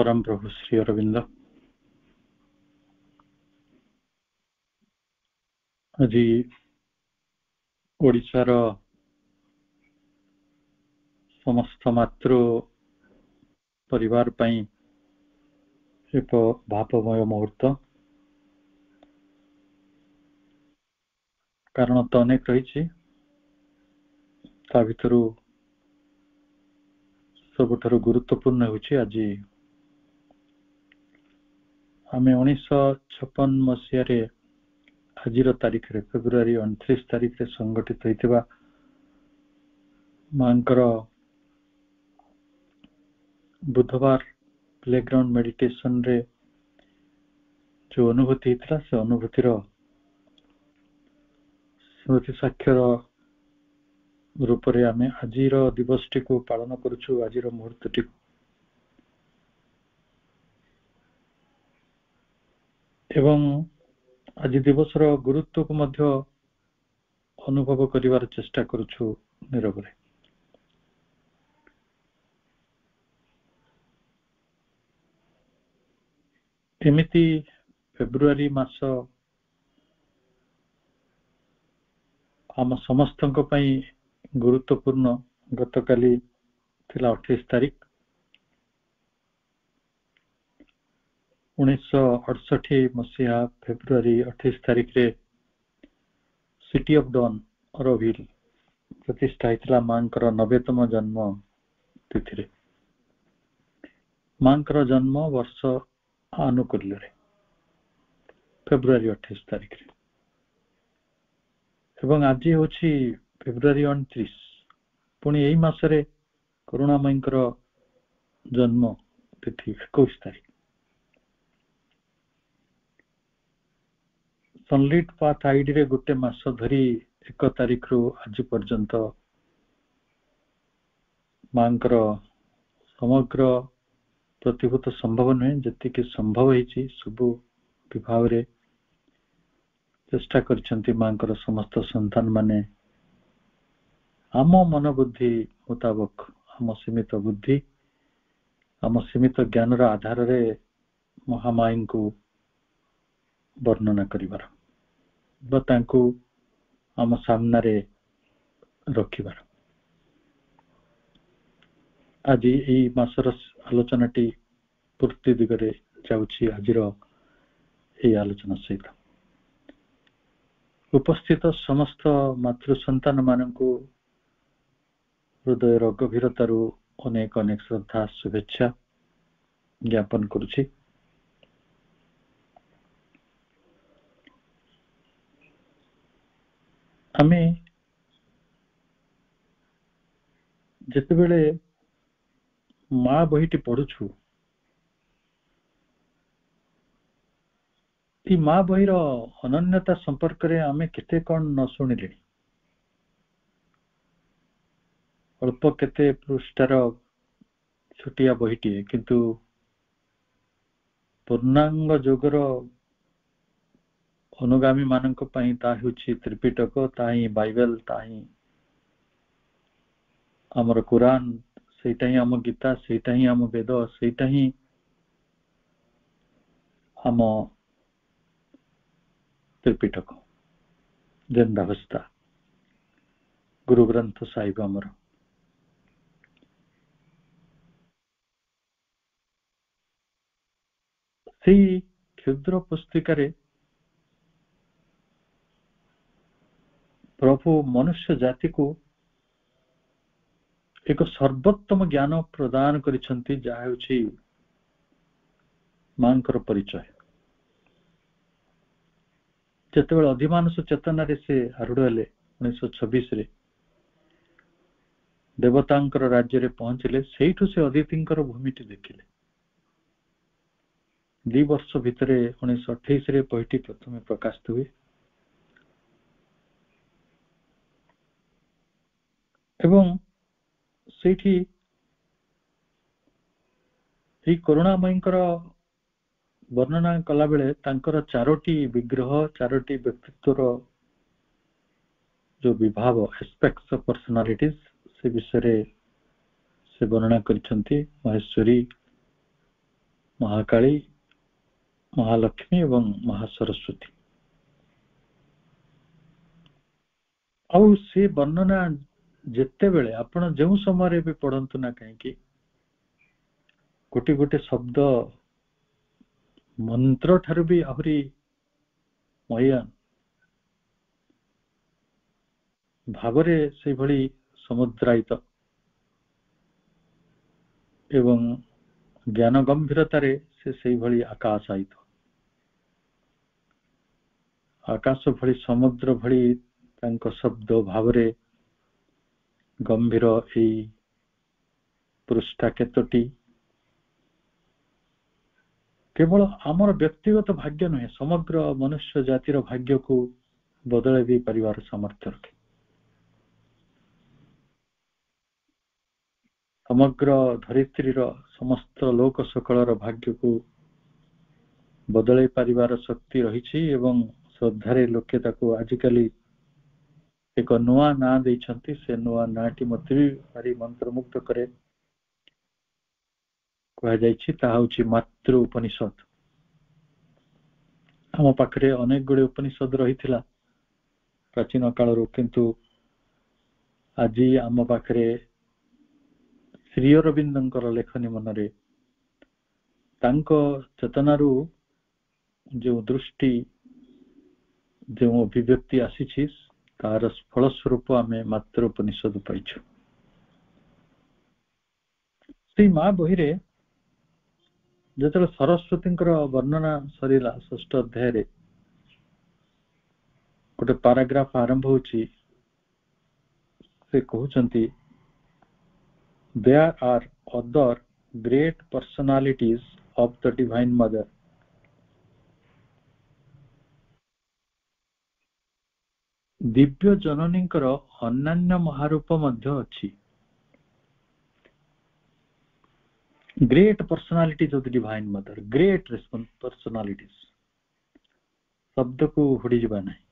परम प्रभु श्री अरविंद आज ओडिशार समस्त मातृ परिवार पई एक भावमय मुहूर्त कारण तो अनेक रही भितर सबुठारु गुरुत्वपूर्ण होछि आज आमे 1956 मसीह आज तारीख रे फेब्रुआरी 29 तारीख रे संगठित होइतिबा मांकर बुधवार प्लेग्राउंड मेडिटेशन रे जो अनुभूति थी से अनुभूतिर स्मृति साक्षर रूप रे आमे आजिर दिवसटी को पालन करूछु आजिर मुहूर्तटी एवं आज दिवसर गुरुत्व को मध्य अनुभव करिवार चेष्टा करूछु नीरव रे एमिति फेब्रुआरी मास आम समस्तक पई गुरुत्वपूर्ण गतकाली थिला 28 तारीख 1968 मसीहा फेब्रुआरी 28 तारीख रे सिटी ऑफ डॉन ऑरोविल प्रतिष्ठा हितला मांकर 90तम जन्म तिथि रे मांकर जन्म वर्ष आनुकूल्य रे फेब्रुआरी 28 तारीख रे एवं आज होछि फेब्रुआरी 29 पुणी एई मासरे करुणामयींकर जन्म तिथि 21 तारीख सनलाइट पाथ आईडी रे गोटे मास धरी 1 तारीख रु आज पर्यंत मांकर समग्र प्रतिभूत संभव नुहे जति संभव होइछि सब विभाग रे चेष्टा करछंती मांकर समस्त संतान माने आम मन बुद्धि मुताबक आम सीमित बुद्धि आम सीमित ज्ञान रा आधार रे महामाई को वर्णना करिवार बतांकु आम सामने रे रखिबार आज एई मासर आलोचनाटी पूर्ति दिगरे जाउछि आजिर एई आलोचना सहित उपस्थित समस्त मातृ संतान मानकु हृदय गभीरतारु अनेक अनेक श्रद्धा शुभेच्छा ज्ञापन करुछि आमे जते बेले माँ बहिटी पढुछु ई माँ बहिर अनन्यता संपर्क रे आमे केते कोन न सुनिले अल्प केते पृष्ठार छोटिया बहिटी किंतु पूर्णांग जोगर अनुगामी मानक पई ता होछि त्रिपिटक ताही बाइबल ताही हमर कुरान सेटा ही हम गीता सेटा ही हम वेद सेटा ही हम त्रिपिटक जेंदावस्था गुरु ग्रंथ साहिब हमर से क्षुद्र पुस्तिका रे प्रभु मनुष्य जाति को एक सर्वोत्तम ज्ञान प्रदान करिसंती जा होछि मांकर परिचय जतेबेले अधिमानस चेतना रे से आरूढ़ हेले 1926 रे देवतांकर राज्य रे पहुंचले सेठु से अदितिंकर भूमिटी देखिले 2 वर्ष भितरे 1928 रे पहिटी प्रथमे प्रकाशित हुए एवं सेठी ही करुणामयींकर वर्णना कला बेले तांकर 4टी विग्रह 4टी व्यक्तित्वर जो विभाव एस्पेक्ट्स ऑफ पर्सनालिटीज से विषय रे से वर्णना करिसंती महेश्वरी महाकाली, महालक्ष्मी एवं महासरस्वती। आउ से वर्णना जिते बेले आपण जो समय भी पढ़ंतु ना कहीं गोटे गोटे शब्द मंत्र ठारू भी आहरी मह्यान भावरे से भली समुद्रायित एवं ज्ञान गंभीरतारे से भली आकाशायित आकाश भली समुद्र भली तांको शब्द भावरे गंभीर ए पृष्ठा केतोटी केवल आमर व्यक्तिगत भाग्य नुहे समग्र मनुष्य जातिर भाग्य को बदल दे परिवार सामर्थ्य रखे। समग्र धरित्रीर समस्त लोक सकलर भाग्य को बदल परिवार शक्ति रही एवं श्रद्धारे लोके ताको आजिकाली एक नुआ ना देइछंती। से नुआ नाटी मते भी भारी मंत्रमुग्ध करे कह जायछि ता होछि मातृ उपनिषद। हम पाखरे अनेक गुडे उपनिषद रहिथिला प्राचीन कालरो, किंतु आज आम पाखरे श्री अरविंदंकर लेखनी मनरे तांको चेतनारू जो दृष्टि जो अभिव्यक्ति आसी तार फलस्वरूप आम मातृ उपनिषद पाइछु। से माँ बहिरे जो सरस्वती वर्णना सरीला षष्ठ अध्याय गोटे पाराग्राफ आरंभ होची। से कहउचंती there are other great personalities of the divine mother Divya जननींकर अन्यान्य महारूप मध्य अछि। Great personalities of the divine mother, great personalities शब्द को हुड़ी जबा नहीं।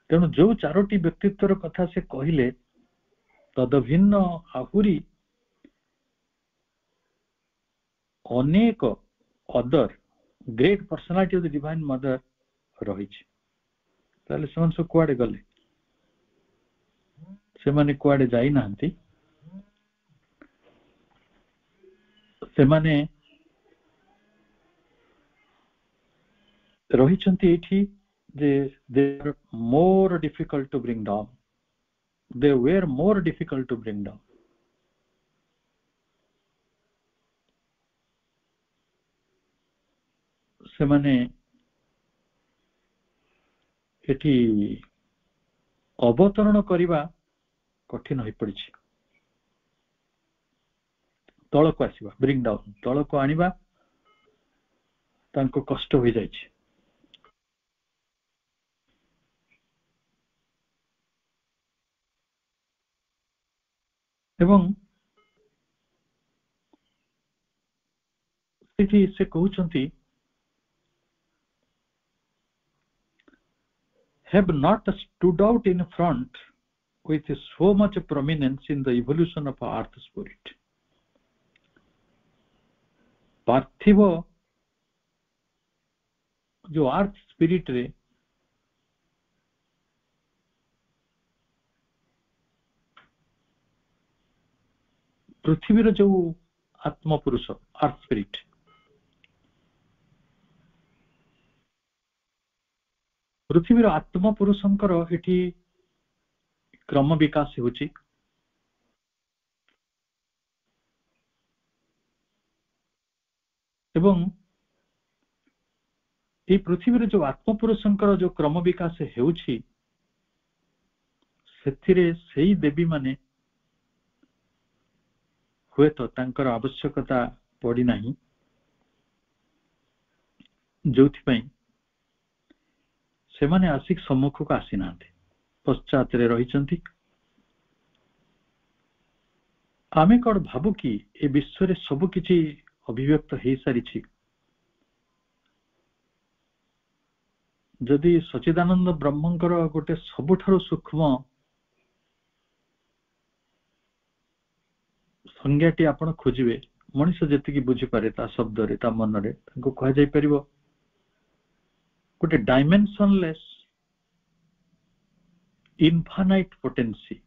तेणु जो चारोटी व्यक्तित्वर कथा से कहले तदभिन्न आहुरी अनेक other great personality of the divine mother रही। ताले सेमान सब कुआडे गले, से माने कुआडे जाई नांती। से माने रहिचंती एठी जे they are more difficult to bring down, they were more difficult to bring down। से माने एठी अवतरण करिबा कठिन होई पड़िछि। तळ को आसीबा, ब्रिंग डाउन तळ को आनिबा तांको कष्ट होई जाइछि। एवं सेठी से कहउचंती have not stood out in front with so much prominence in the evolution of earth spirit। पार्थिव जो अर्थ स्पिरिट रे पृथ्वी जो आत्म पुरुष अर्थ स्पिरिट पृथ्वी आत्म पुरुषंकर एठी क्रम विकास होची। एवं ये पृथ्वी जो आत्म पुरुषंकर जो क्रम विकास हेउची सेथिरे सेही देवी माने हुए तो तांकर आवश्यकता पड़ी नहीं, जोथि से माने आसिक सम्मुख को आसी नांते, पश्चात रे रहिचंती। आमे कौन भाबु कि ए विश्व रे सब किछि अभिव्यक्त हे सारिछि। जदि सच्चिदानंद ब्रह्मंकर गोटे सबुठारु सूक्ष्म संज्ञाटी आपण खोजिबे मनुष्य जेतिकी बुझी पारे ता शब्द रे ता मन रे ताको कहा जाय परिबो गोटे डायमेंशनलेस इनफाइनाइट पोटेंसी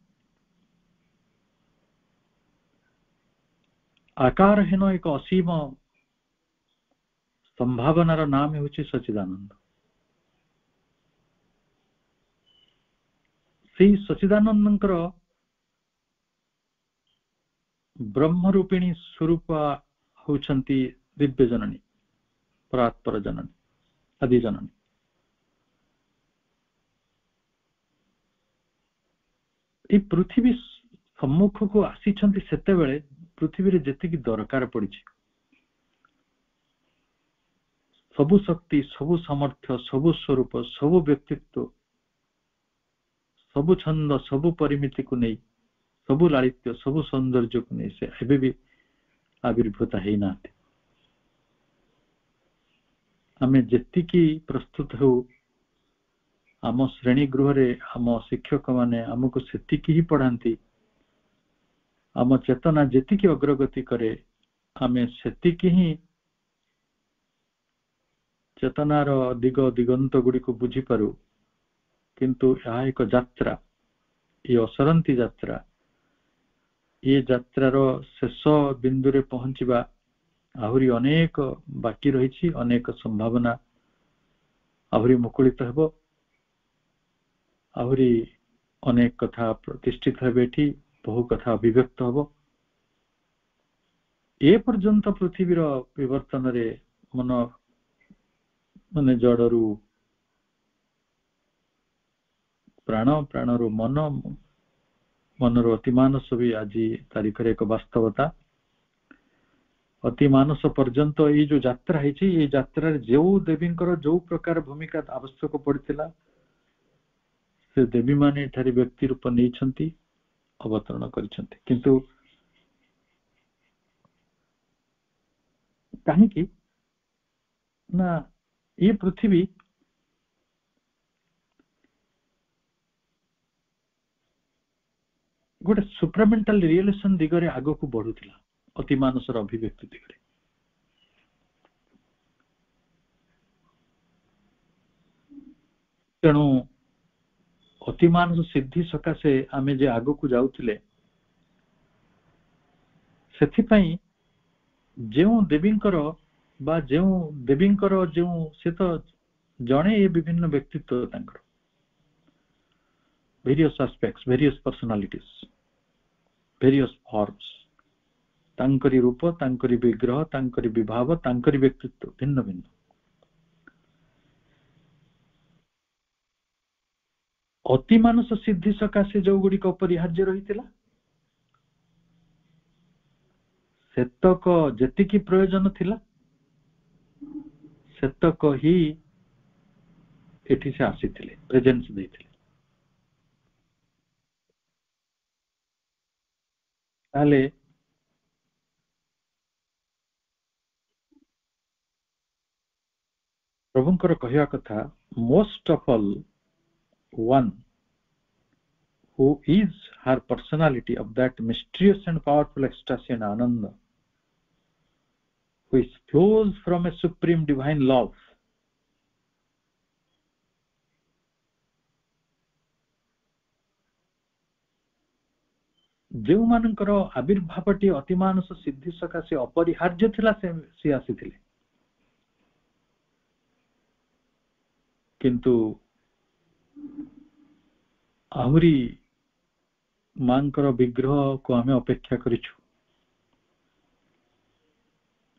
आकारहीन एक असीम संभावनार नाम हेउछि सच्चिदानंद। सेही सच्चिदानंदंकर ब्रह्मरूपिणी स्वरूप होउछन्ति दिव्य जननी परात्पर जननी आदि जननी। ए पृथ्वी सम्मुख को आसीछन्ति सेते बेले पृथ्वी रे जेतिकी दरकार पड़िछि सबु शक्ति सबु सामर्थ्य सबु स्वरूप सबु व्यक्तित्व सबु छंद सबु परिमिति को नहीं सबु लालित्य सबु सौंदर्य को नहीं से एबे भी आविर्भूत है ना। आमे जेतिकी प्रस्तुत हो आम श्रेणी गृह रे आम शिक्षक माने हमको सेतिकी ही पढ़ांती आम चेतना जेतिकी अग्रगति करे आमे सेतिकी ही चेतनार दिग दिगंत गुडी को बुझी पारू। किंतु यह एक यात्रा ये असरंती यात्रा ये यात्रार शेष बिंदु रे पहुंचीबा आहुरी अनेक बाकी रही अनेक संभावना आहुरी मुकुलित हेबो आहुरी अनेक कथा प्रतिष्ठित हेबेठी बहु कथा अभिव्यक्त हेबो। ए पर्यंत पृथ्वीर विवर्तन रे मन माने जड़रू प्राण प्राणरू मन मनर अतिमानस भी आज तारीख रे एक वास्तवता। अतिमानस पर्यंत ये जो यात्रा है ये यात्रा जो देवींकर जो प्रकार भूमिका आवश्यक पड़ता से देवी माने ठारे व्यक्ति रूप नहीं अवतरण करिसेंती। किंतु कहीं ना ये पृथ्वी गोटे सुप्रामेंटाल रियलेशन दिगरे आग को बढ़ुला अतिमानसर अभिव्यक्ति दिगरे। तेणु अतिमानस सिद्धि सकाशे आमे जे आग को जाउथिले सेथिपई जो देवींकर बा जो देवींकर जो से तो जणे ये विभिन्न व्यक्तित्व तांकर various aspects various personalities various forms तांकरी रूप तांकरी विग्रह तांकरी विभाव तांकरी व्यक्तित्व भिन्न भिन्न। अतिमानस सिद्धि सकाशे जो गुड़िक अपरिहार्य रही सेतक जेतिकी प्रयोजन थिला सेतक ही एठी से आसीथिले प्रेजेंस देथिले। ताले प्रभुंकर कहया कथा most of all one who is her personality of that mysterious and powerful ecstasy and ananda which flows from a supreme divine love जो मानकर आविर्भावटी अतिमानस सिद्धि सकाशे अपरिहार्य थिला से आसीथिले। किंतु आहुरी मांकर विग्रह को आमे अपेक्षा करिछु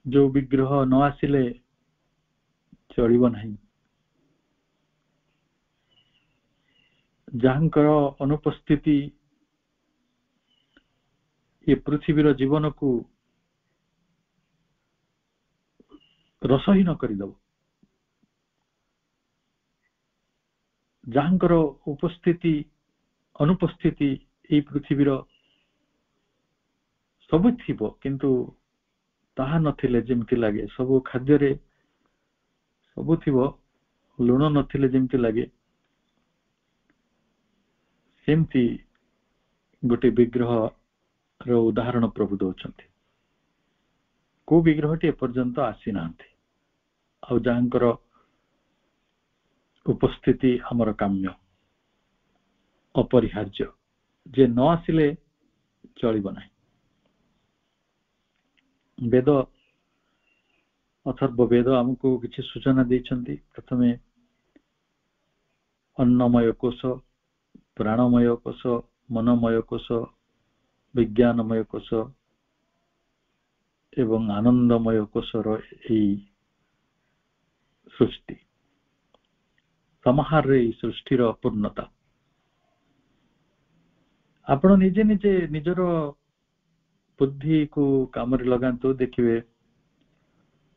जो विग्रह न आसिले चलिबो नहीं जहांकर अनुपस्थिति ये पृथ्वीर जीवन को रसहीन करदेव जहांकर उपस्थिति अनुपस्थिति ये पृथ्वीर सब थिबो किंतु ताहा नथिले जेमति लागे सब खाद्य रे सब थिबो लुण नथिले जेमति लागे सेमति गोटे विग्रह रो उदाहरण प्रभु दौरान। को विग्रहटी एपर्यंत आसी नांती आ जांकर उपस्थिति हमर काम्य अपरिहार्य जे न आसिले चलिब नाही। वेद अथर्व वेद हमको किसी सूचना देइछन्ति। प्रथमे अन्नमय कोश, प्राणमय कोश, मनमय कोश, विज्ञानमय कोश एवं आनंदमय कोशर एई सृष्टि समाहार सृष्टिर पूर्णता। आपण निजे निजे निजर बुद्धि को काम लगातु, देखिए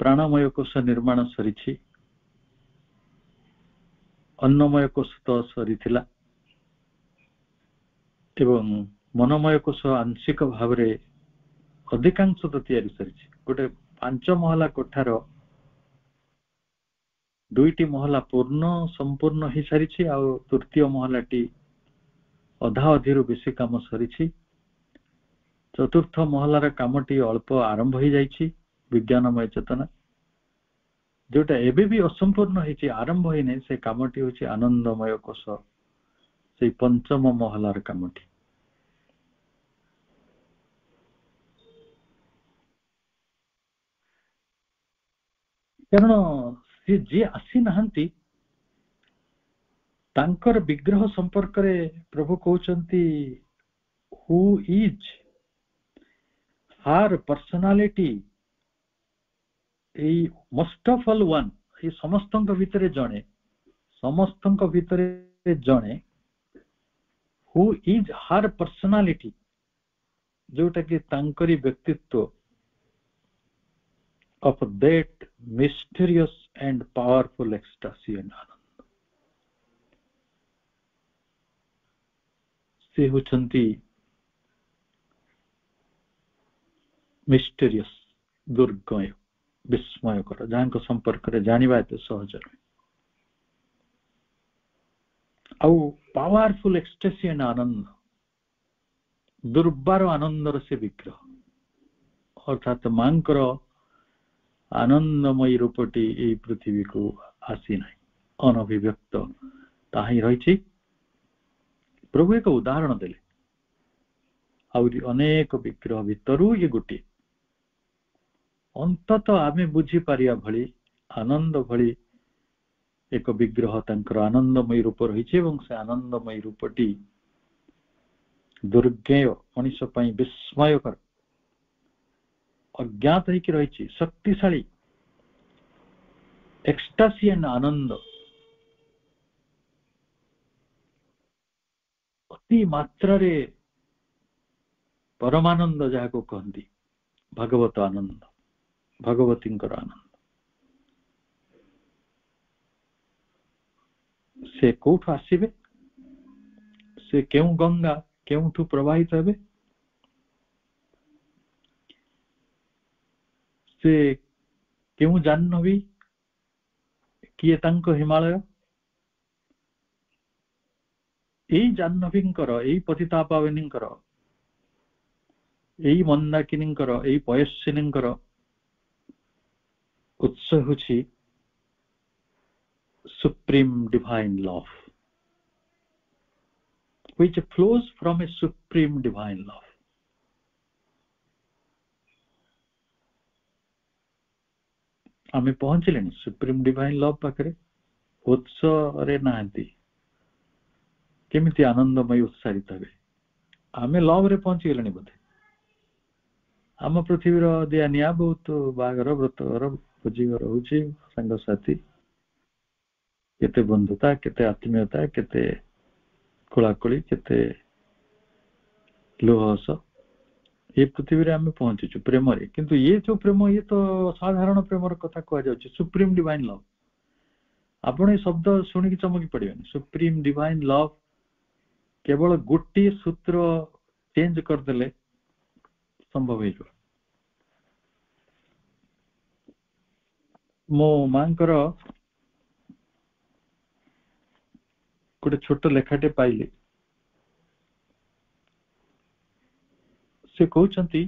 प्राणमय कोश निर्माण सरी, अन्नमय कोश तो सरी एवं मनमय कोश आंशिक भाव रे अधिकांश तो तैयारी सरी। गोटे 5 महला कोठार 2टी महला पूर्ण संपूर्ण ही सारी आ तृतीय महलाटी अधा अधिरु बेसी काम सरी। चतुर्थ महलार कामटी अल्प आरंभ हो जाइछि। विज्ञानमय चेतना जोटा एबे भी असंपूर्ण है आरंभ होई नै से कामटी होछि आनंदमय कोश, से पंचम महलार कामटी। कारण से जे आसी नाहंती तांकर विग्रह संपर्क रे प्रभु कहउचंती who is her personality a most of all one, ये समस्तंक भितरे जणे, समस्तंक भितरे जणे हु इज हर पर्सनालिटी, जोटा कि तांकरी व्यक्तित्व of that mysterious and powerful ecstasy and आनंद। से होचंती मिस्टेरियस, दुर्गय, विस्मयकर, जहां संपर्क रे जानिबा एते सहज नुहे। आउ powerful ecstasy and Anand, Durbar आनंदर से विग्रह, अर्थात मांकर आनंदमयी रूपटी ए पृथ्वी को आसी नाही, अनभिव्यक्त ताही रही। प्रभु एक उदाहरण देले, आउरी अनेक विग्रह भितरु ये गोटे अंतत आमे बुझी पारिया भली आनंद भली एक विग्रह तांकर आनंदमयी रूप रही एवं से आनंदमयी रूपटी दुर्गेय, मनुष्य पई विस्मयकर, अज्ञात होकर रही, शक्तिशाली एक्सटासी एंड आनंद, अति मात्रा रे परमानंद जहाँ को कहती, भगवत आनंद, भगवती आनंद। से कौठु आसीबे, से केउ गंगा केउठु प्रवाहित हेबे, से केउ जाह्नवी किए तांको हिमालय, एई जाह्नवींकर, एई पतितापावनींकर, एई मंदाकिनींकर, एई पयस्विनींकर उत्स होछि supreme divine love, which flows from a supreme divine love। आमे पहुंचले सुप्रीम डिवाइन लव पाखरे, उत्स रे नांती केमिति आनंदमय उत्साहित हेबे। आमे लव रे पहुंची गेलनी बोधे। आम पृथ्वीर दिया निया बहुत बागर व्रतघर भोजीघर होछि, संग साथी केते बंधुता, केते आत्मीयता, केते कोलाकोली, केते लोहस, ये पृथ्वी रे आमे पहुंचीछु प्रेम रे। किंतु ये जो प्रेम, ये तो साधारण प्रेमर कथा कह जाउछि, सुप्रीम डिवाइन लव। आपण ये शब्द सुनिक चमकी पड़िबेन। सुप्रीम डिवाइन लव केवल गोटी सूत्र चेंज कर देले संभव हो। मो मांकर गोटे छोट लेखाटे पाइले, से कहउछंती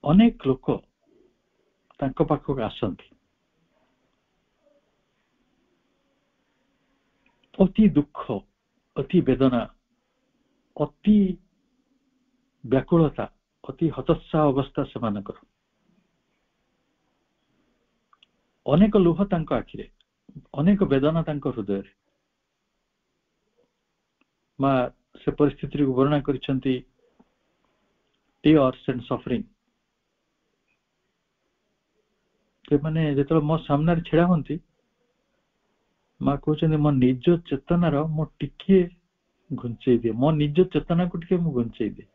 ଅନେକ ଲୋକ ତାଙ୍କ ପାଖକୁ ଆସନ୍ତି ଅତି ଦୁଃଖ, ଅତି ବେଦନା, ଅତି ବ୍ୟାକୁଳତା, ଅତି ହତୋତ୍ସାହ ଅବସ୍ଥା ସେମାନଙ୍କର। ଅନେକ ଲୁହ ତାଙ୍କ ଆଖିରେ, ଅନେକ ବେଦନା ତାଙ୍କ ହୃଦୟରେ। ମା ସେ ପରିସ୍ଥିତିକୁ ବର୍ଣ୍ଣନା କରିଛନ୍ତି tears and suffering। ସେମାନେ ଯେତେବେଳେ ମୋ ସାମ୍ନାରେ ଛିଡା ହୁଅନ୍ତି, ମା କହୁଛନ୍ତି ମୋ ନିଜ ଚେତନାର ମୁଁ ଟିକେ ଘୁଞ୍ଚେଇ ଦିଏ, ମୋ ନିଜ ଚେତନାକୁ ଟିକେ ମୁଁ ଘୁଞ୍ଚେଇ ଦିଏ।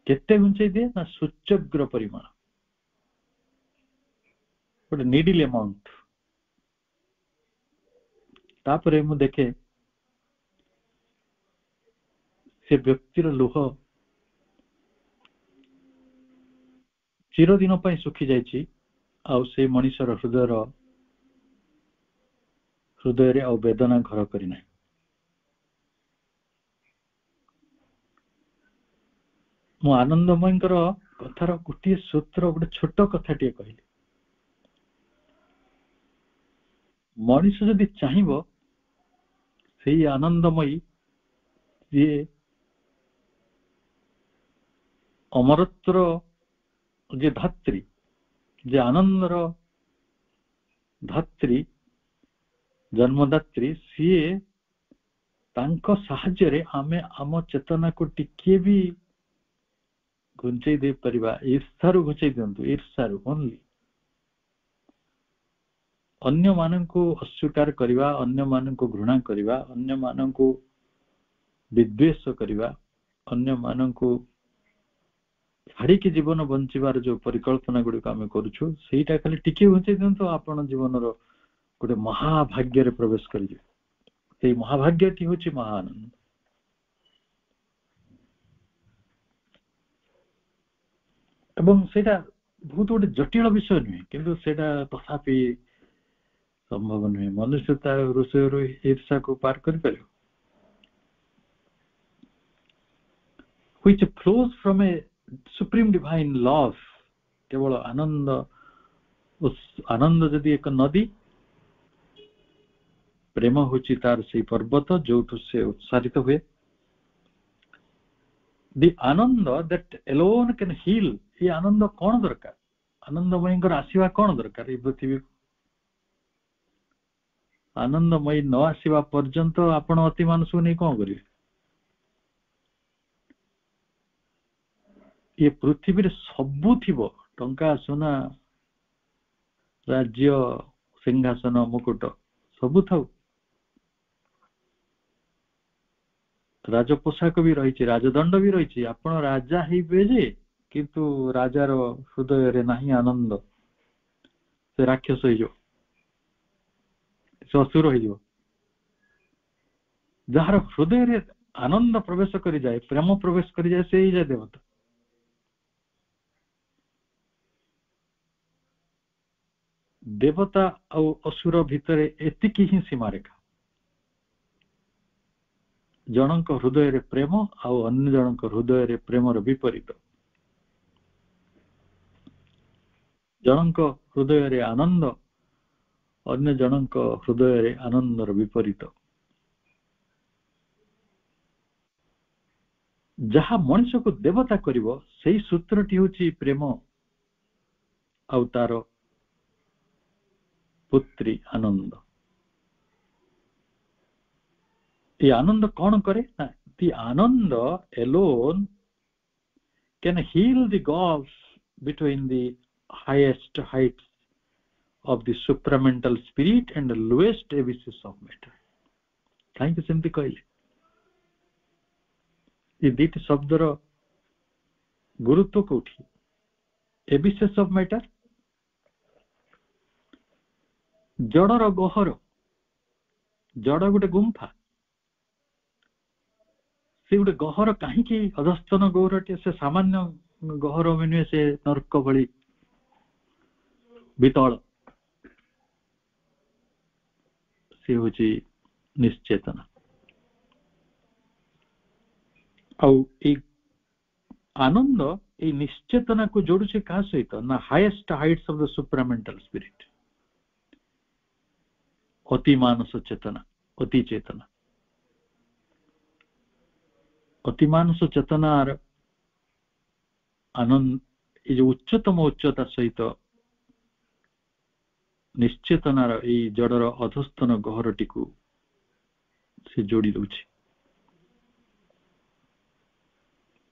କେତେ ଘୁଞ୍ଚେଇ ଦିଏ ନା ସୂଚଗ୍ର ପରିମାଣ, ଗୋଟେ ନିଡିଲ ଆମାଉଣ୍ଟ। ତାପରେ ମୁଁ ଦେଖେ ସେ ବ୍ୟକ୍ତିର ଲୁହ ଚିରଦିନ ପାଇଁ ଶୁଖି ଯାଇଛି, ଆଉ ସେ ମଣିଷର ହୃଦୟରେ ଆଉ ବେଦନା ଘର କରିନାହିଁ। ମୁଁ ଆନନ୍ଦମୟଙ୍କର କଥାର ଗୋଟିଏ ସୂତ୍ର, ଗୋଟେ ଛୋଟ କଥାଟିଏ କହିଲି। ମଣିଷ ଯଦି ଚାହିଁବ, ସେଇ ଆନନ୍ଦମୟୀ ଯିଏ ଅମରତ୍ୱର ଯେ ଧାତ୍ରୀ, ଯେ ଆନନ୍ଦର ଧାତ୍ରୀ, ଜନ୍ମଦାତ୍ରୀ, ସିଏ ତାଙ୍କ ସାହାଯ୍ୟରେ ଆମେ ଆମ ଚେତନାକୁ ଟିକେ ବି ଘୁଞ୍ଚେଇ ଦେଇପାରିବା। ଈର୍ଷାରୁ ଘୁଞ୍ଚେଇ ଦିଅନ୍ତୁ, ଈର୍ଷାରୁ ଓନ୍ଲି। ଅନ୍ୟମାନଙ୍କୁ ଅସ୍ୱୀକାର କରିବା, ଅନ୍ୟମାନଙ୍କୁ ଘୃଣା କରିବା, ଅନ୍ୟମାନଙ୍କୁ ବିଦ୍ୱେଷ କରିବା, ଅନ୍ୟମାନଙ୍କୁ ଛାଡ଼ିକି ଜୀବନ ବଞ୍ଚିବାର ଯୋଉ ପରିକଳ୍ପନା ଗୁଡ଼ିକ ଆମେ କରୁଛୁ, ସେଇଟା ଖାଲି ଟିକେ ଘୁଞ୍ଚେଇ ଦିଅନ୍ତୁ, ଆପଣ ଜୀବନର ଗୋଟେ ମହାଭାଗ୍ୟରେ ପ୍ରବେଶ କରିଯିବେ। ସେଇ ମହାଭାଗ୍ୟଟି ହେଉଛି ମହାଆନନ୍ଦ। ଏବଂ ସେଇଟା ବହୁତ ଗୋଟେ ଜଟିଳ ବିଷୟ ନୁହେଁ, କିନ୍ତୁ ସେଇଟା ତଥାପି ସମ୍ଭବ ନୁହେଁ। ମନୁଷ୍ୟ ତା ହୃଦୟରୁ ଈର୍ଷାକୁ ପାର କରିପାରିବ। which flows from a supreme divine love। କେବଳ ଆନନ୍ଦ ଯଦି ଏକ ନଦୀ, ପ୍ରେମ ହେଉଛି ତାର ସେଇ ପର୍ବତ ଯୋଉଠୁ ସେ ଉତ୍ସାରିତ ହୁଏ। the Anand that alone can heal। ଏ ଆନନ୍ଦ କଣ ଦରକାର? ଆନନ୍ଦମୟୀଙ୍କର ଆସିବା କଣ ଦରକାର ଏଇ ପୃଥିବୀକୁ? ଆନନ୍ଦମୟୀ ନ ଆସିବା ପର୍ଯ୍ୟନ୍ତ ଆପଣ ଅତି ମାନସକୁ ନେଇ କଣ କରିବେ? ଏ ପୃଥିବୀରେ ସବୁ ଥିବ, ଟଙ୍କା, ସୁନା, ରାଜ୍ୟ, ସିଂହାସନ, ମୁକୁଟ ସବୁ ଥାଉ, ରାଜପୋଷାକ ବି ରହିଛି, ରାଜଦଣ୍ଡ ବି ରହିଛି, ଆପଣ ରାଜା ହେଇବେ ଯେ, କିନ୍ତୁ ରାଜାର ହୃଦୟରେ ନାହିଁ ଆନନ୍ଦ, ସେ ରାକ୍ଷସ ହେଇଯିବ, ସେ ଅସୁର ହେଇଯିବ। ଯାହାର ହୃଦୟରେ ଆନନ୍ଦ ପ୍ରବେଶ କରିଯାଏ, ପ୍ରେମ ପ୍ରବେଶ କରିଯାଏ, ସେ ହେଇଯାଏ ଦେବତା। ଦେବତା ଆଉ ଅସୁର ଭିତରେ ଏତିକି ହିଁ ସୀମାରେଖା। ଜଣଙ୍କ ହୃଦୟରେ ପ୍ରେମ ଆଉ ଅନ୍ୟ ଜଣଙ୍କ ହୃଦୟରେ ପ୍ରେମର ବିପରୀତ। ଜଣଙ୍କ ହୃଦୟରେ ଆନନ୍ଦ, ଅନ୍ୟ ଜଣଙ୍କ ହୃଦୟରେ ଆନନ୍ଦର ବିପରୀତ। ଯାହା ମଣିଷକୁ ଦେବତା କରିବ, ସେଇ ସୂତ୍ରଟି ହେଉଛି ପ୍ରେମ ଆଉ ତାର ପୁତ୍ରୀ ଆନନ୍ଦ। ଏ ଆନନ୍ଦ କଣ କରେ ନା, the Anand alone can heal the gulf between the highest heights of the supramental spirit and the lowest abysses of matter। କାହିଁକି ସେମିତି କହିଲେ? ଏ ଦୁଇଟି ଶବ୍ଦର ଗୁରୁତ୍ୱ କୋଉଠି? abysses of matter, ଜଡର ଗହର, ଜଡ ଗୋଟେ ଗୁମ୍ଫା, ସେ ଗୋଟେ ଗହର କାହିଁକି? ଅଧସ୍ତନ ଗୌରଟିଏ, ସେ ସାମାନ୍ୟ ଗହର ନୁହେଁ, ସେ ନର୍କ ଭଳି ବିତଳ, ସେ ହଉଛି ନିଶ୍ଚେତନା। ଆଉ ଏଇ आनंद ए निश्चेतना को जोड़ुचे का सहित ना highest Heights of the supramental spirit अति मानस चेतना अति चेतना अति मानस चेतनार आनंद ये जो उच्चतम उच्चता सहित निश्चेतनार ए जड़र अधस्थन गहरटी को से जोड़ी दउछि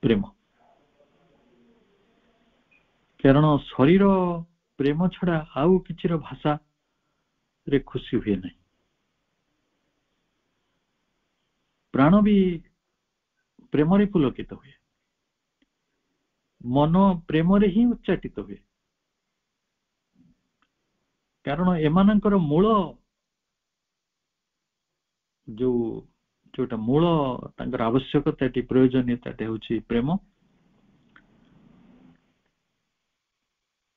प्रेम कारण शरीर प्रेम छड़ा आउ किछिर भाषा रे खुशी हुए नहीं प्राण भी प्रेम रे पुलकित हुए मन प्रेम रे ही उच्चाटित हुए कारण एमानंकर मूल जो जोटा मूल तांकर आवश्यकता प्रयोजनीयता होची प्रेम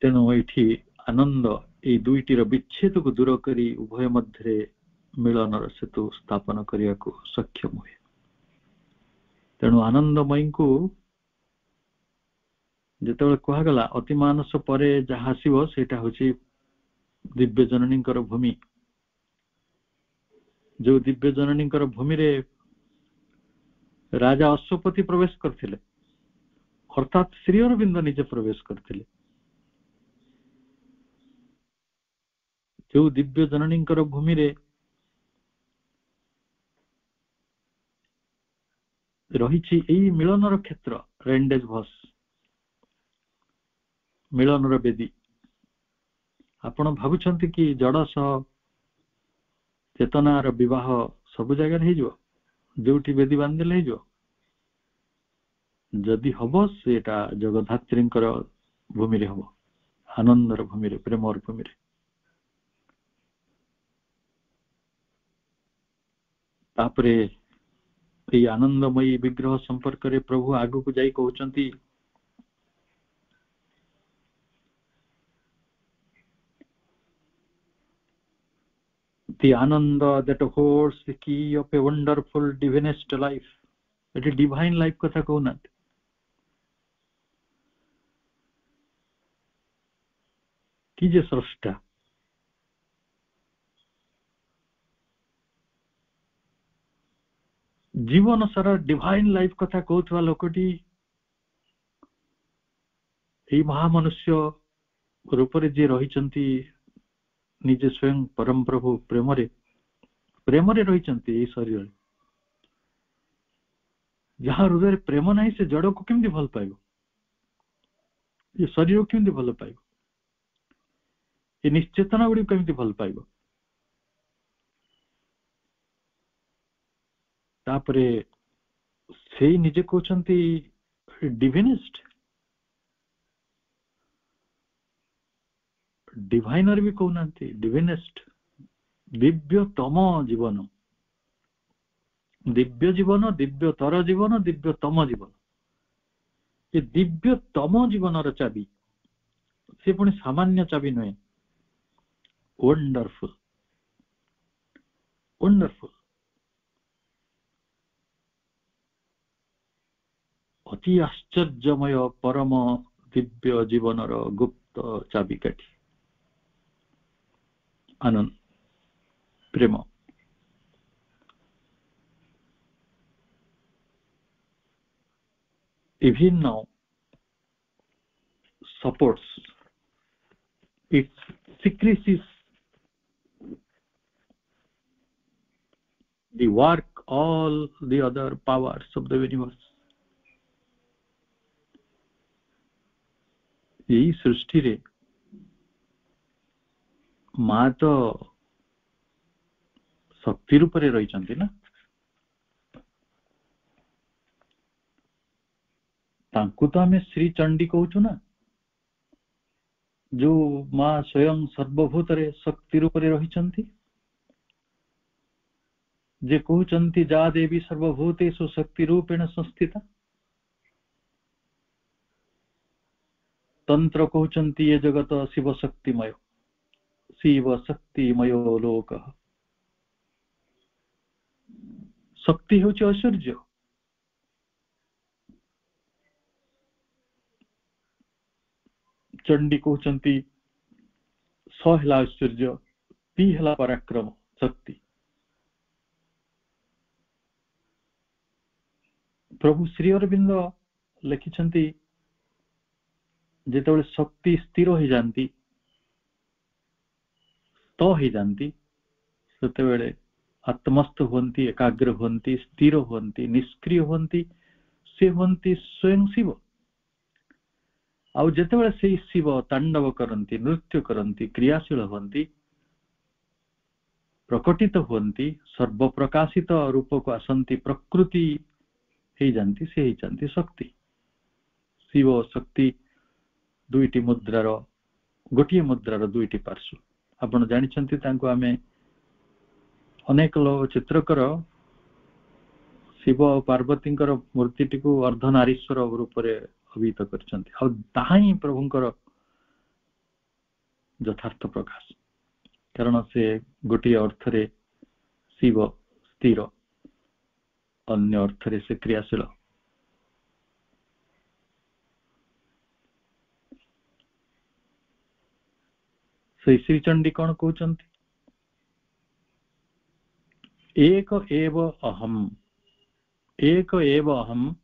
तेणु एठी आनंद ए दुईटीर विच्छेद को दूर करी उभय मध्य मिलनर सेतु स्थापन करने को सक्षम हुए तेणु आनंदमयी को जिते कहगला अति मानस पर जहाँ आसव सेटा होची दिव्य जननींकर भूमि जो दिव्य जननींकर भूमि रे राजा अश्वपति प्रवेश करथिले अर्थात श्री अरविंद निजे प्रवेश करथिले जो दिव्य जननींकर भूमि रे रही मिलनर क्षेत्र रेंडेज भस मिलनर बेदी आपण भावुछंती कि जड़ सह चेतनार विवाह सब जगह हो जोटी बेदी बांधिले हो जदि हम सेटा जगधात्री भूमि रे हम आनंदर भूमि रे प्रेमर भूमि रे तापरे ये आनंदमयी विग्रह संपर्क रे प्रभु आगु को जाई कहउचंती the ananda that holds the key of a wonderful divinest life it is divine life कथा कहना कि जे स्रष्टा जीवन सारा डिवाइन लाइफ कथा कहउथवा लोकटी ए महामनुष्य रूप रे जे रहिचंती निजे स्वयं परम प्रभु प्रेम रे रहिचंती ए शरीर जहाँ हृदय प्रेम नहीं से जड़ को केमती भल पाइबो ये शरीर को केमती भल पाइबो ये निश्चेतना गुड़ी केमती भल पाइबो तापरे से निजे कहउचंती डिविनिस्ट डिवाइनर भी कहना डिविनिस्ट दिव्यतम जीवन दिव्य जीवन दिव्यतर जीवन दिव्यतम जीवन ये दिव्यतम जीवन चाबी से पुणी सामान्य चाबी नुहे वंडरफुल वंडरफुल अति आश्चर्यमय परम दिव्य जीवनर गुप्त चाबिकाठी आनंद प्रेम even now supports its secrecies the work all the other powers of the universe यही सृष्टि रे माँ तो शक्ति रूप रे रही ना तांकु तो आमे श्री चंडी कहूचु ना जो माँ स्वयं सर्वभूत रे शक्ति रूप रे रही जे कहउचंती जा देवी सर्वभूतेषु शक्ति रूपेण संस्थिता तंत्र कहउचंती ये जगत शिव शक्तिमय लोक शक्ति होची ऐश्वर्य चंडी कहते स है ऐश्वर्य पी है पराक्रम शक्ति। प्रभु श्री अरविंद लिखिं जिते शक्ति स्थिर हो जाती तो हो जाती से आत्मस्थ हुंती एकाग्र हुंती स्थिर हुंती निष्क्रिय हुंती से हुंती स्वयं शिव। आउ जिते से शिव तांडव करती नृत्य करती क्रियाशील हुंती प्रकटित हुंती सर्वप्रकाशित रूप को आसंती प्रकृति हो जाती से ही जाती शक्ति। शिव शक्ति दुईटी मुद्रार गोटे मुद्रार दुईटी पार्श्व। आपण जानिछंती तांको आमे अनेक लोग चित्रकर शिव और पार्वती मूर्ति को अर्धनारीश्वर रूप में अभिहित करछंती। आ ताहा ही प्रभुंकर यथार्थ प्रकाश, कारण से गोटे अर्थरे शिव स्थिर अन्य अर्थरे से क्रियाशील। से श्रीचंडी कौन कहते एक एव अहम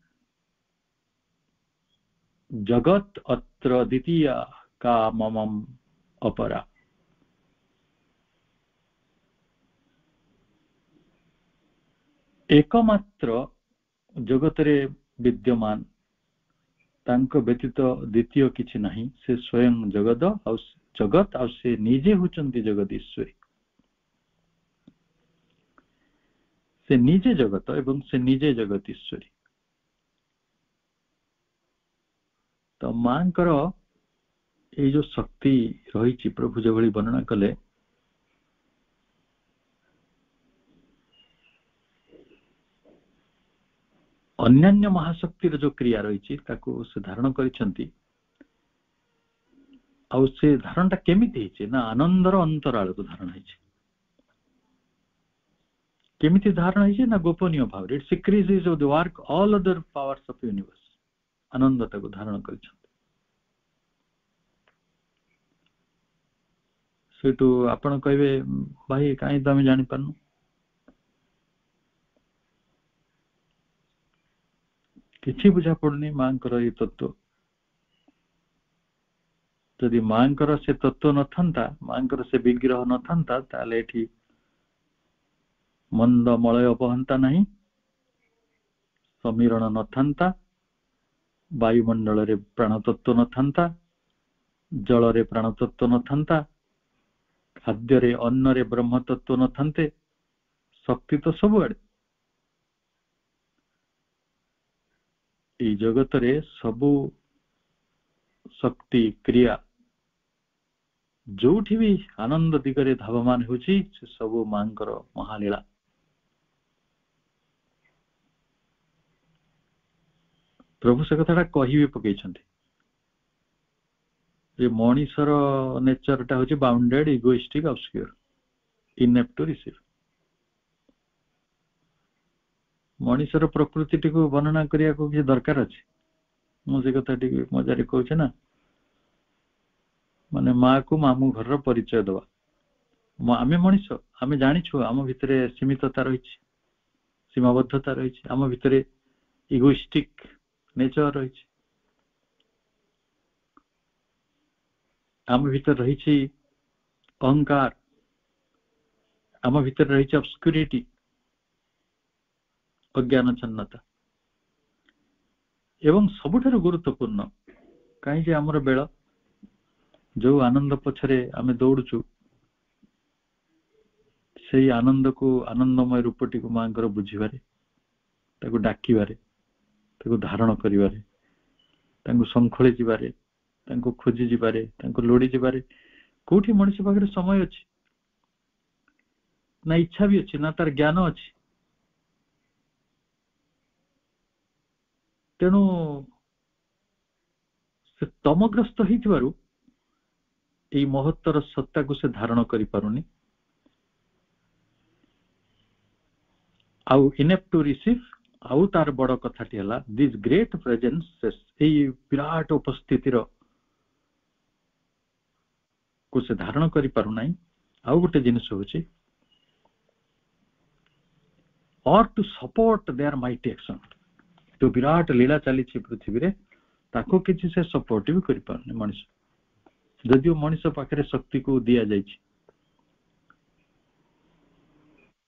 जगत अत्र द्वितीया का ममम अपरा। एकमात्र जगतरे विद्यमान तांको व्यतीत द्वितीय किछि नहीं। से स्वयं जगत और से निजे होचंती जगत ईश्वरी। से निजे जगत एवं से निजे जगत ईश्वरी। तो मांकर ये जो शक्ति रही प्रभु जो भली वर्णना कले अन्यान्य महाशक्तिर जो क्रिया रही से धारण करिसेंती। आ से धारणटा केमिति हिचे ना आनंदर अंतराल को धारण हिचे। केमिति धारण हिचे ना गोपनीय भाव। It secretes the work all other powers of universe. आनंदता को धारण करिसेंती। सेटू आपण कहबे भाई काई तो हम जानि पानु। किछि बुझा पड़नी मांकर ये तत्व। यदि मांकर से तत्व न था मांकर से विग्रह न था ताले एठी मंद मलय अपहंता नहीं समीरण न था वायुमंडल रे प्राणतत्व न था जल रे प्राणतत्व न था खाद्य रे अन्न रे ब्रह्म तत्व न थांते शक्ति तो सब आड़े ई जगत रे सबु शक्ति क्रिया जोठी भी आनंद दिगरे धावमान होची से सबु मांकर महालीला। प्रभु से कथाटा कहि भी पकेइछन्ति जे मनीषर नेचरटा होची bounded egoistic obscure inept to receive. मनीषर प्रकृति को वर्णना करिया को कि दरकार अछि। मु से कथाटी मजारे कहूछ ना माने माँ को मामू घर परिचय दवा। आमे मनीष आमे जानिछु आम भितरे सीमितता रही सीमाबद्धता रही आम भितरे इगोइस्टिक नेचर रही आम भीतर रही अहंकार आम भीतर रही ऑब्स्क्यूरिटी अज्ञान छन्नता एवं सबुठारु गुरुत्वपूर्ण कहीं आमर बेल जो आनंद पछरे आमे दौड़चु से आनंद को आनंदमय रूपटी को मांकर बुझीबारे ताको डाकिबारे ताको धारण करिबारे ताको संखोली जिबारे ताको खोजी जिबारे ताको लोड़ी जिबारे कोठी मनुष्य पाखरे समय अछि ना इच्छा भी अछि ना तार ज्ञान अछि। तेणु से तमग्रस्त होइथिबारु एई महत्तर सत्ता को से धारण करि पारुनी आउ इनेप्ट टू रिसीव। आउ तार बड़ कथाटी हला दिस ग्रेट प्रेजेंस एई विराट उपस्थितिर को से धारण करि पारु नाही आउ गोटे जिनिस होछि or to support their mighty action तो विराट लीला चली पृथ्वी रे ताको किछि से सपोर्ट भी करि पारने मनुष्य जदियो मनुष्य पाखरे शक्ति को दिया जाइछि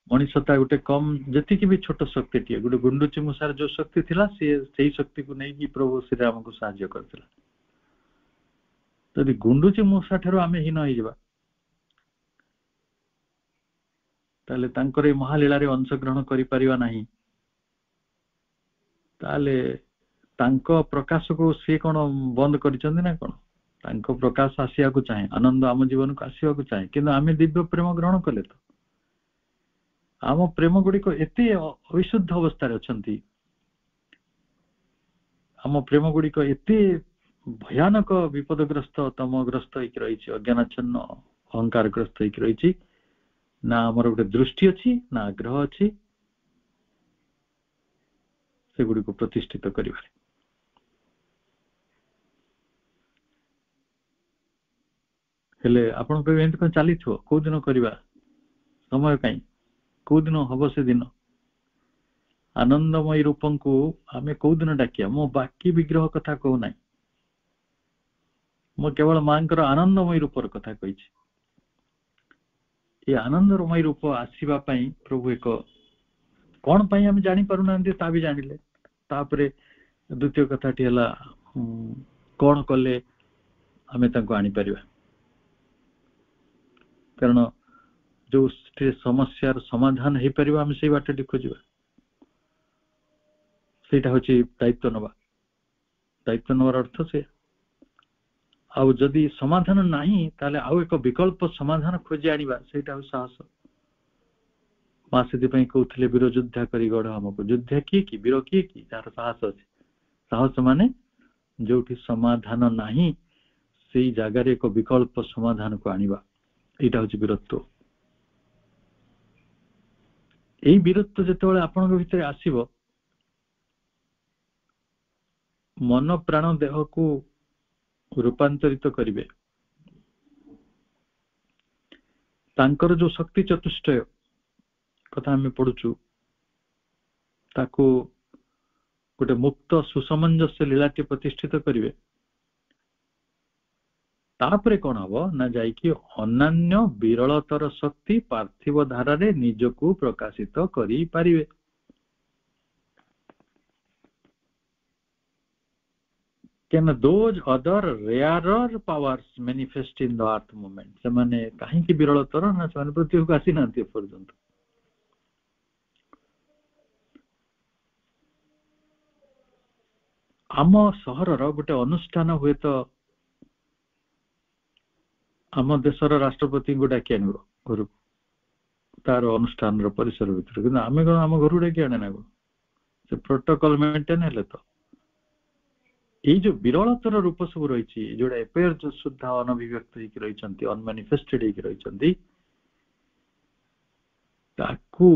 मनुष्यता गोटे कम जति कि भी छोट शक्ति टिए गोटे गुंडुची मुसार जो शक्ति थिला सेही शक्ति को नै कि प्रभु श्री राम को सहाय्य करथिला तदि गुंडुची मुसा ठरो आमे हीन होई जबा ताले तांकर महालीला रे अंशग्रहण करि परिवा नाही ताले तांको प्रकाश को से कोन बंद करिसंदी ना कोन तांको प्रकाश आसिया को चाहे आनंद आम जीवन को आसिया को चाहे किंतु आमे दिव्य प्रेम ग्रहण कले तो आम प्रेम गुडी को एते अविशुद्ध अवस्था रे अछंती आम प्रेम गुडी को एते भयानक विपदग्रस्त तमग्रस्त होई रहिछि अज्ञानाच्छन्न अहंकारग्रस्त होई रहिछि ना हमर गोटे दृष्टि अछि ना आग्रह अछि से गुडी को प्रतिष्ठित करिबारे हेले आपण को एंत को चाली थो को दिन करिबा समय काई को दिन हबो से दिन आनंदमय रूपं को आमे को दिन डाकिया मो बाकी विग्रह कथा को नाही मो केवल मांकर आनंदमय रूपर कथा कहिछि ये आनंदमय रूप आसीबा पई प्रभु एक कोन पई हम जानि पारु नांती ता भी जानिले तापरे द्वितीय कथाटी हला कोन कले हमें ताको आनी परिबा कारण जो समस्यार समाधान हे परिबा हम सेही बाटे खोजिबा सेटा होची दायित्व नवर अर्थ से आउ जदि समाधान नाही ताले आउ एक विकल्प समाधान खोजि आनिबा सेटा हो साहस मा सेति पई कहउथिले वीर युद्ध करी गढ हमको युद्ध की वीर की तार साहस अछि साहस माने जोठी समाधान नाही सेही जागा रे एक विकल्प समाधान को आनिबा एटा होची वीरत्व एई वीरत्व जेतेबेले आपनक भितर आसीबो मन प्राण देह को रूपांतरित करिवे तांकर जो शक्ति चतुष्टय कथा हम पढुछु ताको गोटे मुक्त सुसमंजस्य लीलाटी प्रतिष्ठित करिवे तापरे कोन हबो ना जाई कि अनन्य विरलतर शक्ति पार्थिव धारा रे निजको प्रकाशित करि पारिवे can those other rarer powers manifest in the earth movement semane kahi ki birala tar na semane pruthvi ko asi nanti porjont ଆମ ସହରର ଗୋଟେ ଅନୁଷ୍ଠାନ ହୁଏ ତ ଆମ ଦେଶର ରାଷ୍ଟ୍ରପତିଙ୍କୁ ଡାକି ଆଣିବ ଘରକୁ ତାର ଅନୁଷ୍ଠାନର ପରିସର ଭିତରେ କିନ୍ତୁ ଆମେ କଣ ଆମ ଘରକୁ ଡାକି ଆଣେ ନା ସେ ପ୍ରୋଟୋକଲ ମେଣ୍ଟେନ ହେଲେ ତ ଏଇ ଯୋଉ ବିରଳତର ରୂପ ସବୁ ରହିଛି ଯୋଉଟା ଏପେयर ଯୋଉ ସୁଦ୍ଧା ଅନଭିବ୍ୟକ୍ତ ହେଇକି ରହିଛନ୍ତି ଅନମାନିଫେଷ୍ଟେଡ ହେଇକି ରହିଛନ୍ତି ତାକୁ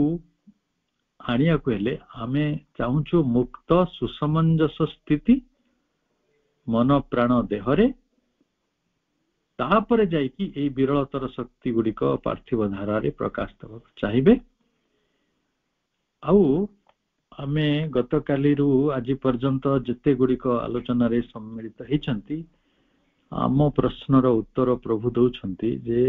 ଆଣିବାକୁ ହେଲେ ଆମେ ଚାହୁଁଛୁ ମୁକ୍ତ ସୁସମଞ୍ଜସ ସ୍ଥିତି ମନ ପ୍ରାଣ ଦେହରେ तापरे जाइकी ए विरलतर शक्ति गुडिक पार्थिव धारारे प्रकाश देବାକୁ चाहिबे आउ आमे गतकालीरू आज पर्यंत जते गुडिक आलोचना रे सम्मिलित हेचंती आम प्रश्नर उत्तर प्रभु दउछंती जे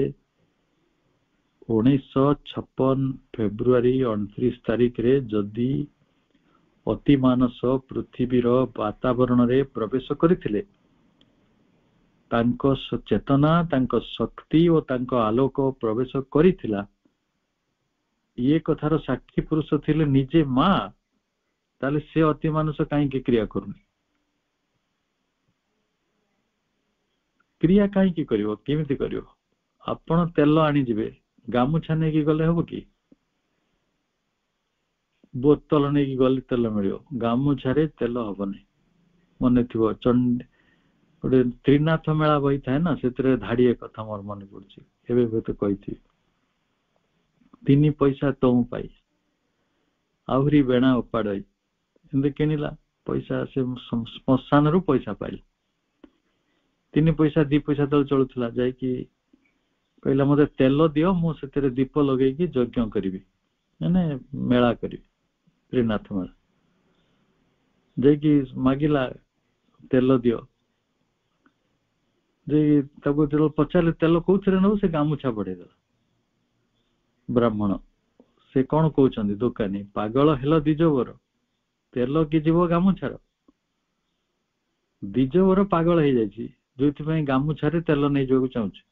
1956 फेब्रुआरी 29 तारिख रे जदी अति मानस पृथ्वीर वातावरण रे प्रवेश करथिले तांको चेतना तांको शक्ति और तांको आलोक प्रवेश करिथिला ये कथार साक्षी पुरुष थिले निजे मां ताले से अति मानस काई की क्रिया करूनी क्रिया काई की करिवो केमिति करिवो आपण तेल आनी जिवे गामुछा नै की गले हबो की बोतल नै की गले तेल मिलियो गामुछा रे तेल हबोनी मने थिवो चंड गोटे त्रिनाथ मेला बही थाए ना से धाड़ी कथा मोर मन पड़ी एवं कही 3 पैसा तुम पाई आहरी बेणा उपाड़ किणला पैसा से श्मशान रु पैसा पाइल 3 पैसा 2 पैसा तले चलुला जाकि कहला मते तेल दियो मु सेतेरे दीप लगेकी यज्ञ करिवि माने मेला करिवि त्रिनाथ मेला जेकी मागिला तेल दियो जे तब जो पचारे तेल कोथरे न से गामुछा पड़े ब्राह्मण से कौन कहउछंदी दुकानी पागल हेलो दिजवर तेल कि जीव गामुछार दिजवर पागल हे जायछि जोथि पई गामुछारे तेल नै जोगु चाहूछि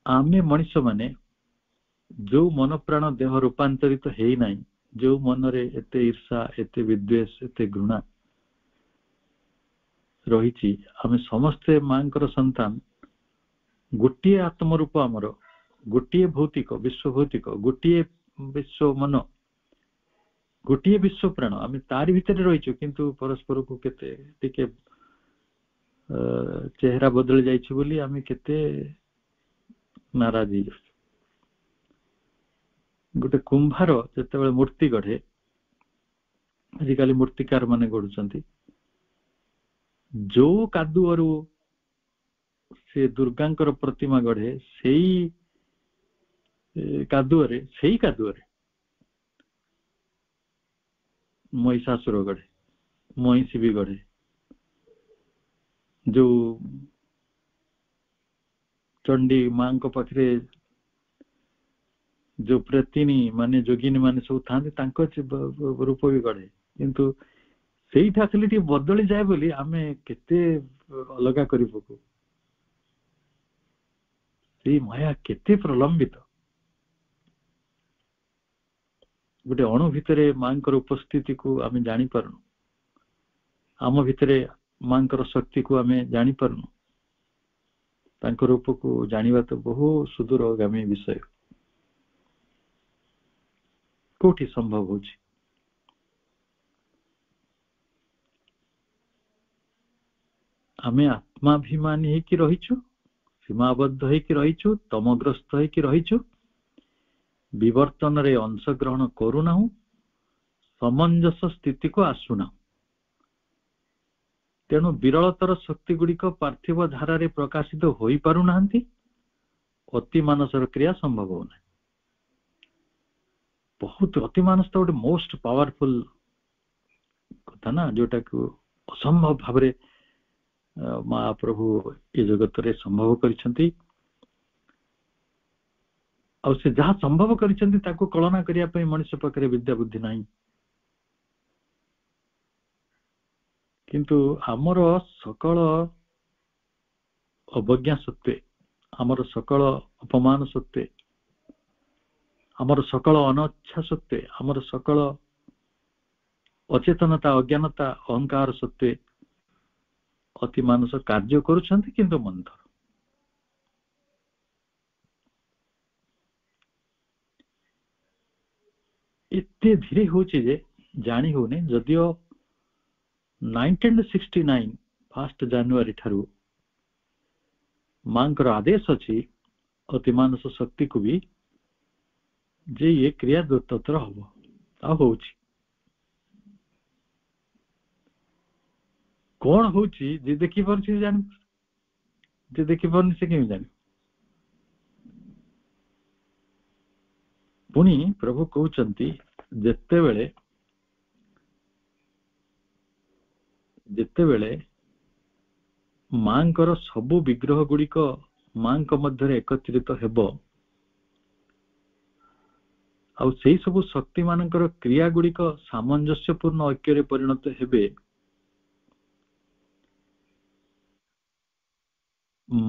आमे मनुष्य माने जो मन प्राण देह रूपांतरित हेई नाही जो मनरे एते ईर्षा एते विद्वेष एते घृणा रही आमे समस्ते मांकर संतान गोटे आत्मरूप आमर गोटे भौतिक विश्व भौतिक गोटे विश्व मन गोटे विश्व प्राण आमे तारि भितर रहिछु किंतु परस्पर को केते टिके चेहरा बदल जाइछि बोली आमे केते नाराज हो गोटे कुंभार जते बेले मूर्ति गढ़े आजिकाली मूर्तिकार माने गढ़ुचंती जो कादुअरु से दुर्गांकर प्रतिमा गढ़े सेई कादुअरे महिषासुर गढ़े महिषी भी गढ़े जो चंडी मां को पाखरे जो प्रेतिनी माने जोगिनी माने सब थांती तांको रूप भी गढ़े किंतु सेईठा खाली टी बदली जाए बोली आमे केते अलगा करि पकु सेई माया केते प्रलंबित गोटे अणु भितरे मांकर उपस्थिति को आमे जानि परनु आम भितरे मांकर शक्ति को आमे जानि परनु तांको रूप को जानिबा तो बहु सुदूरगामी विषय कोठी संभव होछि आमे आत्माभिमानी हे कि रहिछु सीमाबद्ध हे कि रहिछु तमग्रस्त हे कि रहिछु विवर्तन रे अंश ग्रहण करूनाहु समंजस स्थिति को आसुना तेणु विरलतर शक्ति गुड़िक पार्थिव धारा रे प्रकाशित होई पारु नाहंती अति मानसर क्रिया संभव होना बहुत अति मानस तो गोटे मोस्ट पावरफुल कथा ना जोटा को असंभव भाव रे महाप्रभु ये जगत रे संभव करिसंती और से जहाँ संभव करिसंती ताको कल्पना करिया पई मनुष्य पकरे विद्या बुद्धि नाही किंतु आमर सकल अवज्ञा सत्वे आमर सकल अपमान सत्वे आमर सकल अनच्छा सत्वे आमर सकल अचेतनता अज्ञानता अहंकार सत्वे अति मानस कार्य करुछंती किंतु मंथर इतने धीरे होची जे जानी होने जदियो 1969 1 जनवरी ठारू मांकर आदेश अछि अति मानस शक्ति को भी जे ये क्रिया तत्र हबो आ होची कौन होची जे देखि परछि जानि जे देखि परनि से केमि जानि पुनी प्रभु कहउचंती जेते बेले मांकर सबु विग्रह गुड़िक मांक मध्य एकत्रित हेबो आउ सेई सबु शक्ति मानकर क्रिया गुड़िक सामंजस्यपूर्ण ऐक्य रे परिणत हेबे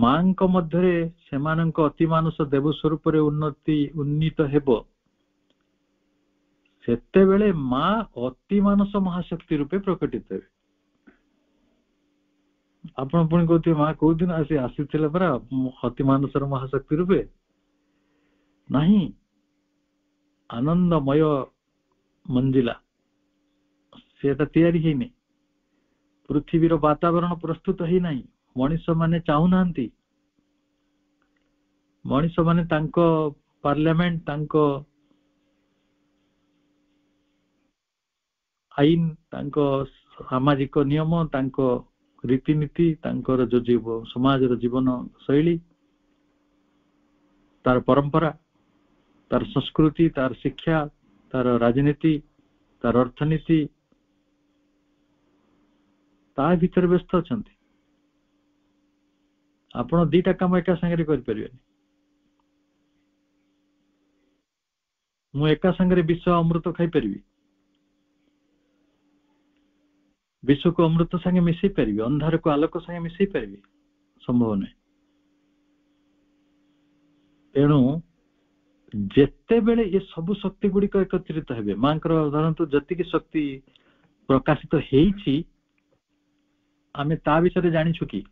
मांक मध्य सेमानंक अति मानस देव स्वरूप रे उन्नीत हेबो सेते बेले मां अति मानस महाशक्ति रूपे प्रकटित हेबे आपण पुणी कहते मां को दिन आसीथिले परा अति मानसर महाशक्ति रूपे नहीं आनंदमय मंजिला सेटा तैयारी हेनी पृथ्वीर वातावरण प्रस्तुत हे नहीं मनुष्य माने चाहू नांती मनुष्य माने तांको पार्लियामेंट तांको आईन तांको सामाजिक नियम तांको रीतिनीति तांकर जो जीव समाज जीवन शैली तार परंपरा तार संस्कृति तार शिक्षा तार राजनीति तार अर्थनीति ता भीतर व्यस्त अछंती आपण दीटा काम एका संगे कर परिबेनी मु एका संगे विश्व अमृत खाई परिबी विश्व को अमृत संगे मिसई परिबी अंधार को आलोक संगे मिसई परिबी संभव नहीं तेणु जेते बेले ये सब शक्ति गुडी को एकत्रित हेबे मांकर उदाहरण तो जति की शक्ति प्रकाशित हेइछि आमे ता विषय जानि छु कि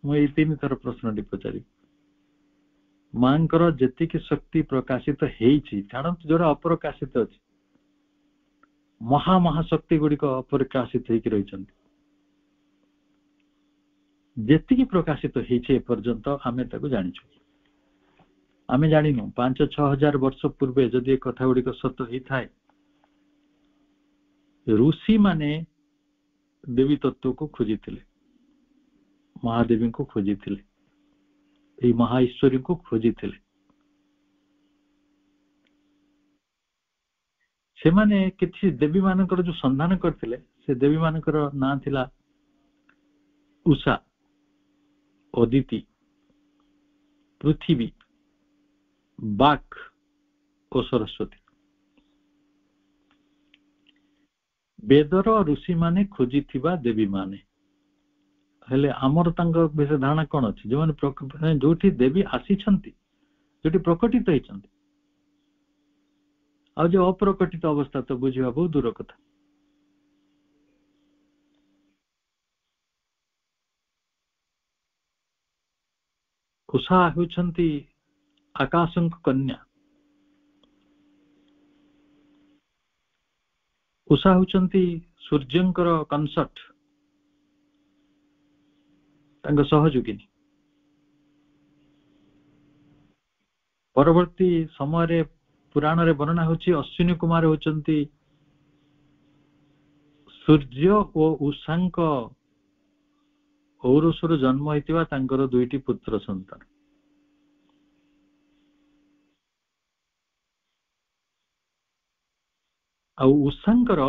मु ए तीन थर प्रश्न टी पचारि मांकर जति की शक्ति प्रकाशित हेइछि छाड़ जोरा अप्रकाशित अछि महा महाशक्ति गुडी को अप्रकाशित हेकि रहिछन्ति जति की प्रकाशित हेइछि ए पर्यंत आमे ताको जानि छु आमे जानिनु 5-6 हजार वर्ष पूर्वे जदि कथा गुडी को सत्य ही थाए ऋषि माने देवी तत्व को खोजिथिले महादेवी को खोजिथिले ए महाईश्वरी को खोजिथिले से माने किछि देवी मानकर जो संधान करथिले से देवी मानकर नाम थिला उषा अदिति पृथ्वी बाक और सरस्वती वेदर ऋषि माने खोजिथिबा देवी माने हेले आमर तांग विषय धारणा कोन अछि जे माने जोठी देवी आसी छंती जोठी प्रकटित होई छंती आ जो अप्रकटित अवस्था तो बुझिबा बहुत दूर कथा उषा होछंती आकाशंक कन्या उषा होछंती सूर्यंकर कंसर्ट तांग सहयोगिनी परवर्ती समय रे पुराण रे वर्णना होछि अश्विनी कुमार होछंती सूर्य और उषांक औरसुर जन्म होइतिबा तांकर दुईटी पुत्र संतान आ उषांकर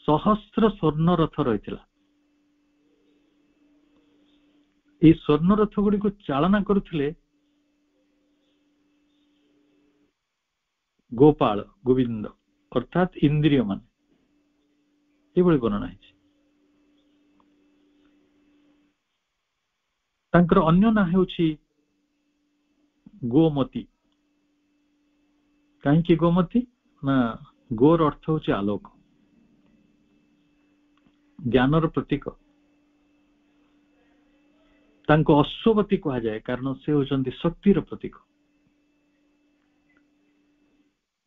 सहस्र स्वर्ण रथ रहितला ए स्वर्ण रथ गुडी को चालना करथिले गोपाल गोविंद अर्थात इंद्रिय मान ये बड़ी वर्णना है तांकर अन्य ना हेउछि गोमती काहे कि गोमती ना गोर अर्थ होछि आलोक ज्ञानर प्रतीक तांको अश्ववती कहा जाए कारण से होचंती शक्तिर प्रतीक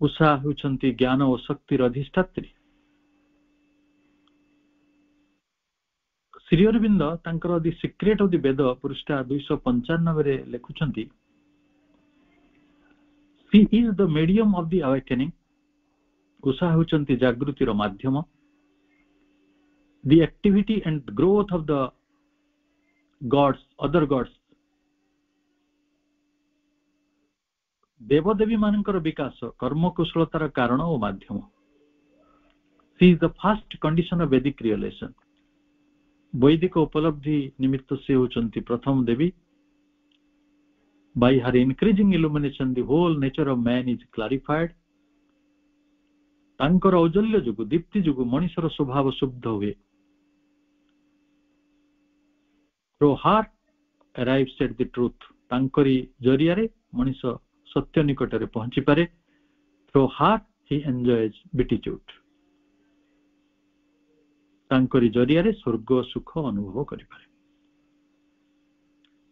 उषा होचंती ज्ञान और शक्तिर अधिष्ठात्री श्री अरविंद तांकर the secret of the Veda पृष्ठा 295 रे लेखुचंती she is the medium of the awakening Usha होचंती जागृतिर माध्यम the activity and growth of the gods other gods देवदेवी मानकर विकास कर्म कुशलतार कारण और माध्यम she is the first condition of Vedic realization वैदिक उपलब्धि निमित्त से होचंती प्रथम देवी by her increasing illumination the whole nature of man is clarified तांकर औजल्य जुगु दीप्ति जुगु मनुष्यर स्वभाव शुद्ध हुए through her arrives at the truth तांकरी जरिया रे मनुष्य सत्य निकट रे पहुंची पारे through her he enjoys beatitude तांकरी जरिया रे स्वर्ग सुख अनुभव करि पारे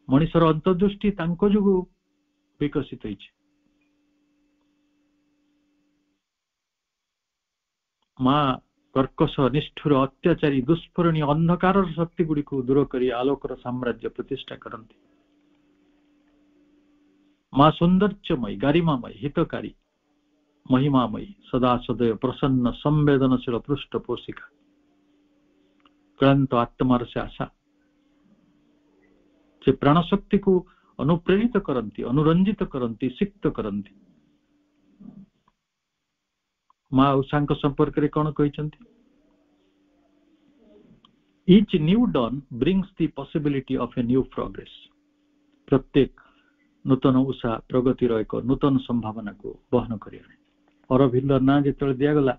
मनुष्यर अंतर्दृष्टि तांको जुगु विकसित होइछि मां कर्कश निष्ठुर अत्याचारी दुष्परिणी अंधकार शक्ति गुडी को दूर करी आलोकर साम्राज्य प्रतिष्ठा करंती मां सौंदर्यमय गरिमामय हितकारी महिमामयी सदा सदैव प्रसन्न संवेदनशील पृष्ठपोषिका क्लांत आत्मार से आशा से प्राण शक्ति को अनुप्रेरित करती, अनुरंजित करती, सिक्त करती। माँ उषा संपर्क में कौन कहते? Each new dawn brings the possibility of a new progress. प्रत्येक नूतन उषा प्रगतिर एक नूतन संभावना को बहन करे। अरबिल ना जो दिगला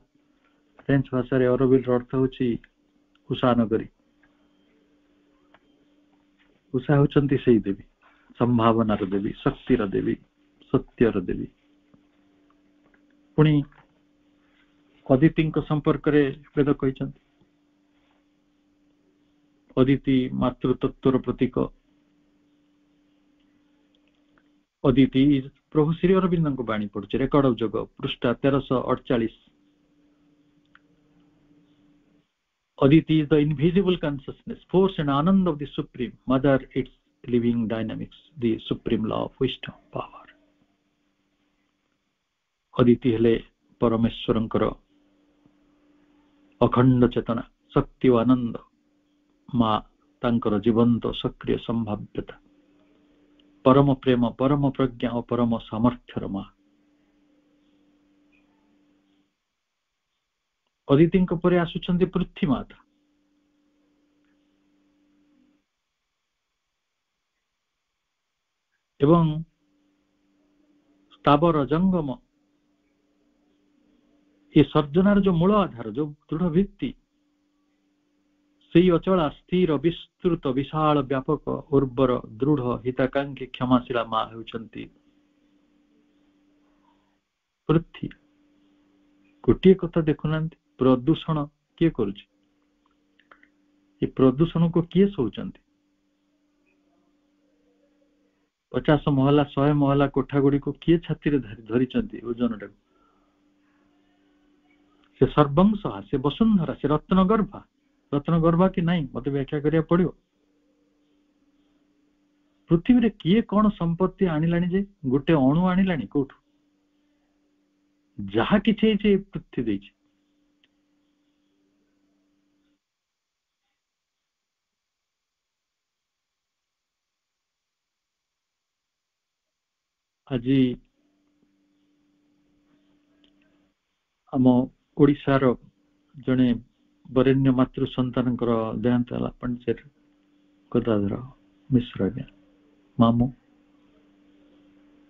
फ्रेंच भाषा अरबिल अर्थ हूँ उषा नगरी। उषा होचंती से देवी, संभावनार देवी, शक्तिर देवी, सत्यर देवी। पुणी अदिति संपर्क में वेद कहते अदिति मातृतत्वर प्रतीक। अदिति प्रभु श्री अरविंद को बाणी पड़े रेकर्ड ऑफ जग पृष्ठा 1348। Aditi is the invisible consciousness, force and anand of the Supreme Mother, its living dynamics, the supreme law of wisdom, power. Aditi हेले परमेश्वरंकर अखंड चेतना, शक्ति और आनंद, माँ तांकर जीवंत सक्रिय संभाव्यता, परम प्रेम, परम प्रज्ञा और परम सामर्थ्यर माँ। अदिति परे आसुचंती पृथ्वी माता। एवं स्थावर जंगम ये सर्जनार जो मूल आधार, जो दृढ़ भित्ति, से अचला स्थिर विस्तृत विशाल व्यापक उर्वर दृढ़ हिताकांक्षी क्षमाशीला माँ होचंती पृथ्वी। गोटे कथा देखुना, प्रदूषण किए करुछि? ये प्रदूषण को किए सोचंती? 50 महला 100 महला कोठा गुड़ी को किए छाती धरी ओजन टाक? से सर्वंश, से वसुंधरा, से रत्नगर्भा। रत्नगर्भा कि नहीं मत व्याख्या करिया पड़ियो। पृथ्वी रे किए कौन संपत्ति आनिलानी जे गोटे अणु आनिलानी कोठु? जहा किछि जे पृथ्वी देछि। आज आम ओडिशार जने वरेण्य मातृ संतान देहांत है पंडित गदाधर मिश्र आज्ञा मामू।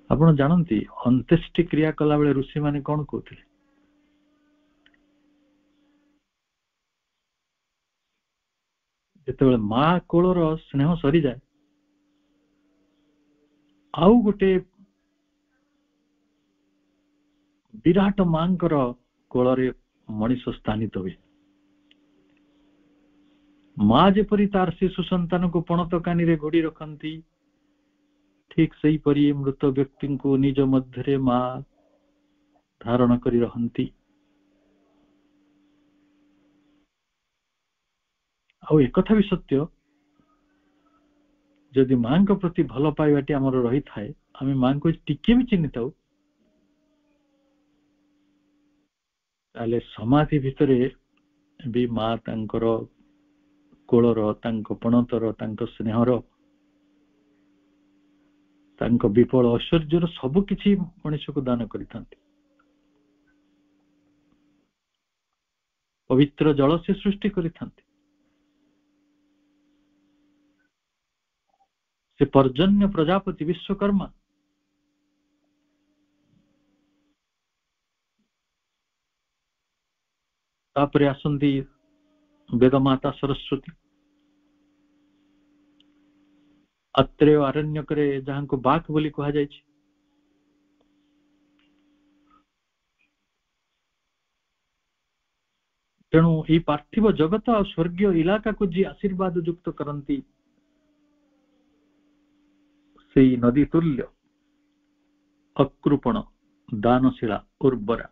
आपण जानती अंत्येष्टि क्रिया कला बेले ऋषि माने कौन कहते? जिते माँ कोलर स्नेह सरी जाए आउ गोटे विराट मां कोलरे मनीष स्थानित हुए। माँ जेपरी तार शिशु संतान को पणत कानी रे घोड़ी रखती, ठीक सही परी मृत व्यक्ति को निज मध्य माँ धारण करी रहंती। आ एक कथा भी सत्य, जदि मां को प्रति भल पाइबाटी आमर रही थाए, आमे मां को टिके भी चिन्हि थाउ, ताले समाधि भितरे भी माँ तांकर कोलर, तांको पणतर, तांको स्नेहर, तांको विपुल ऐश्वर्यर सबु किछि मनुष्य को दान करिथांती। पवित्र जल से सृष्टि करिथांती। से पर्जन्य प्रजापति विश्वकर्मा, तापरे आसंती वेदमाता सरस्वती, अत्रेय आरण्य करे जहां को बाक बोली कहा जाए। तेणु ये पार्थिव जगत और स्वर्गीय इलाका को जी आशीर्वाद युक्त करती, से नदी तुल्य अकृपण दानशीला उर्वरा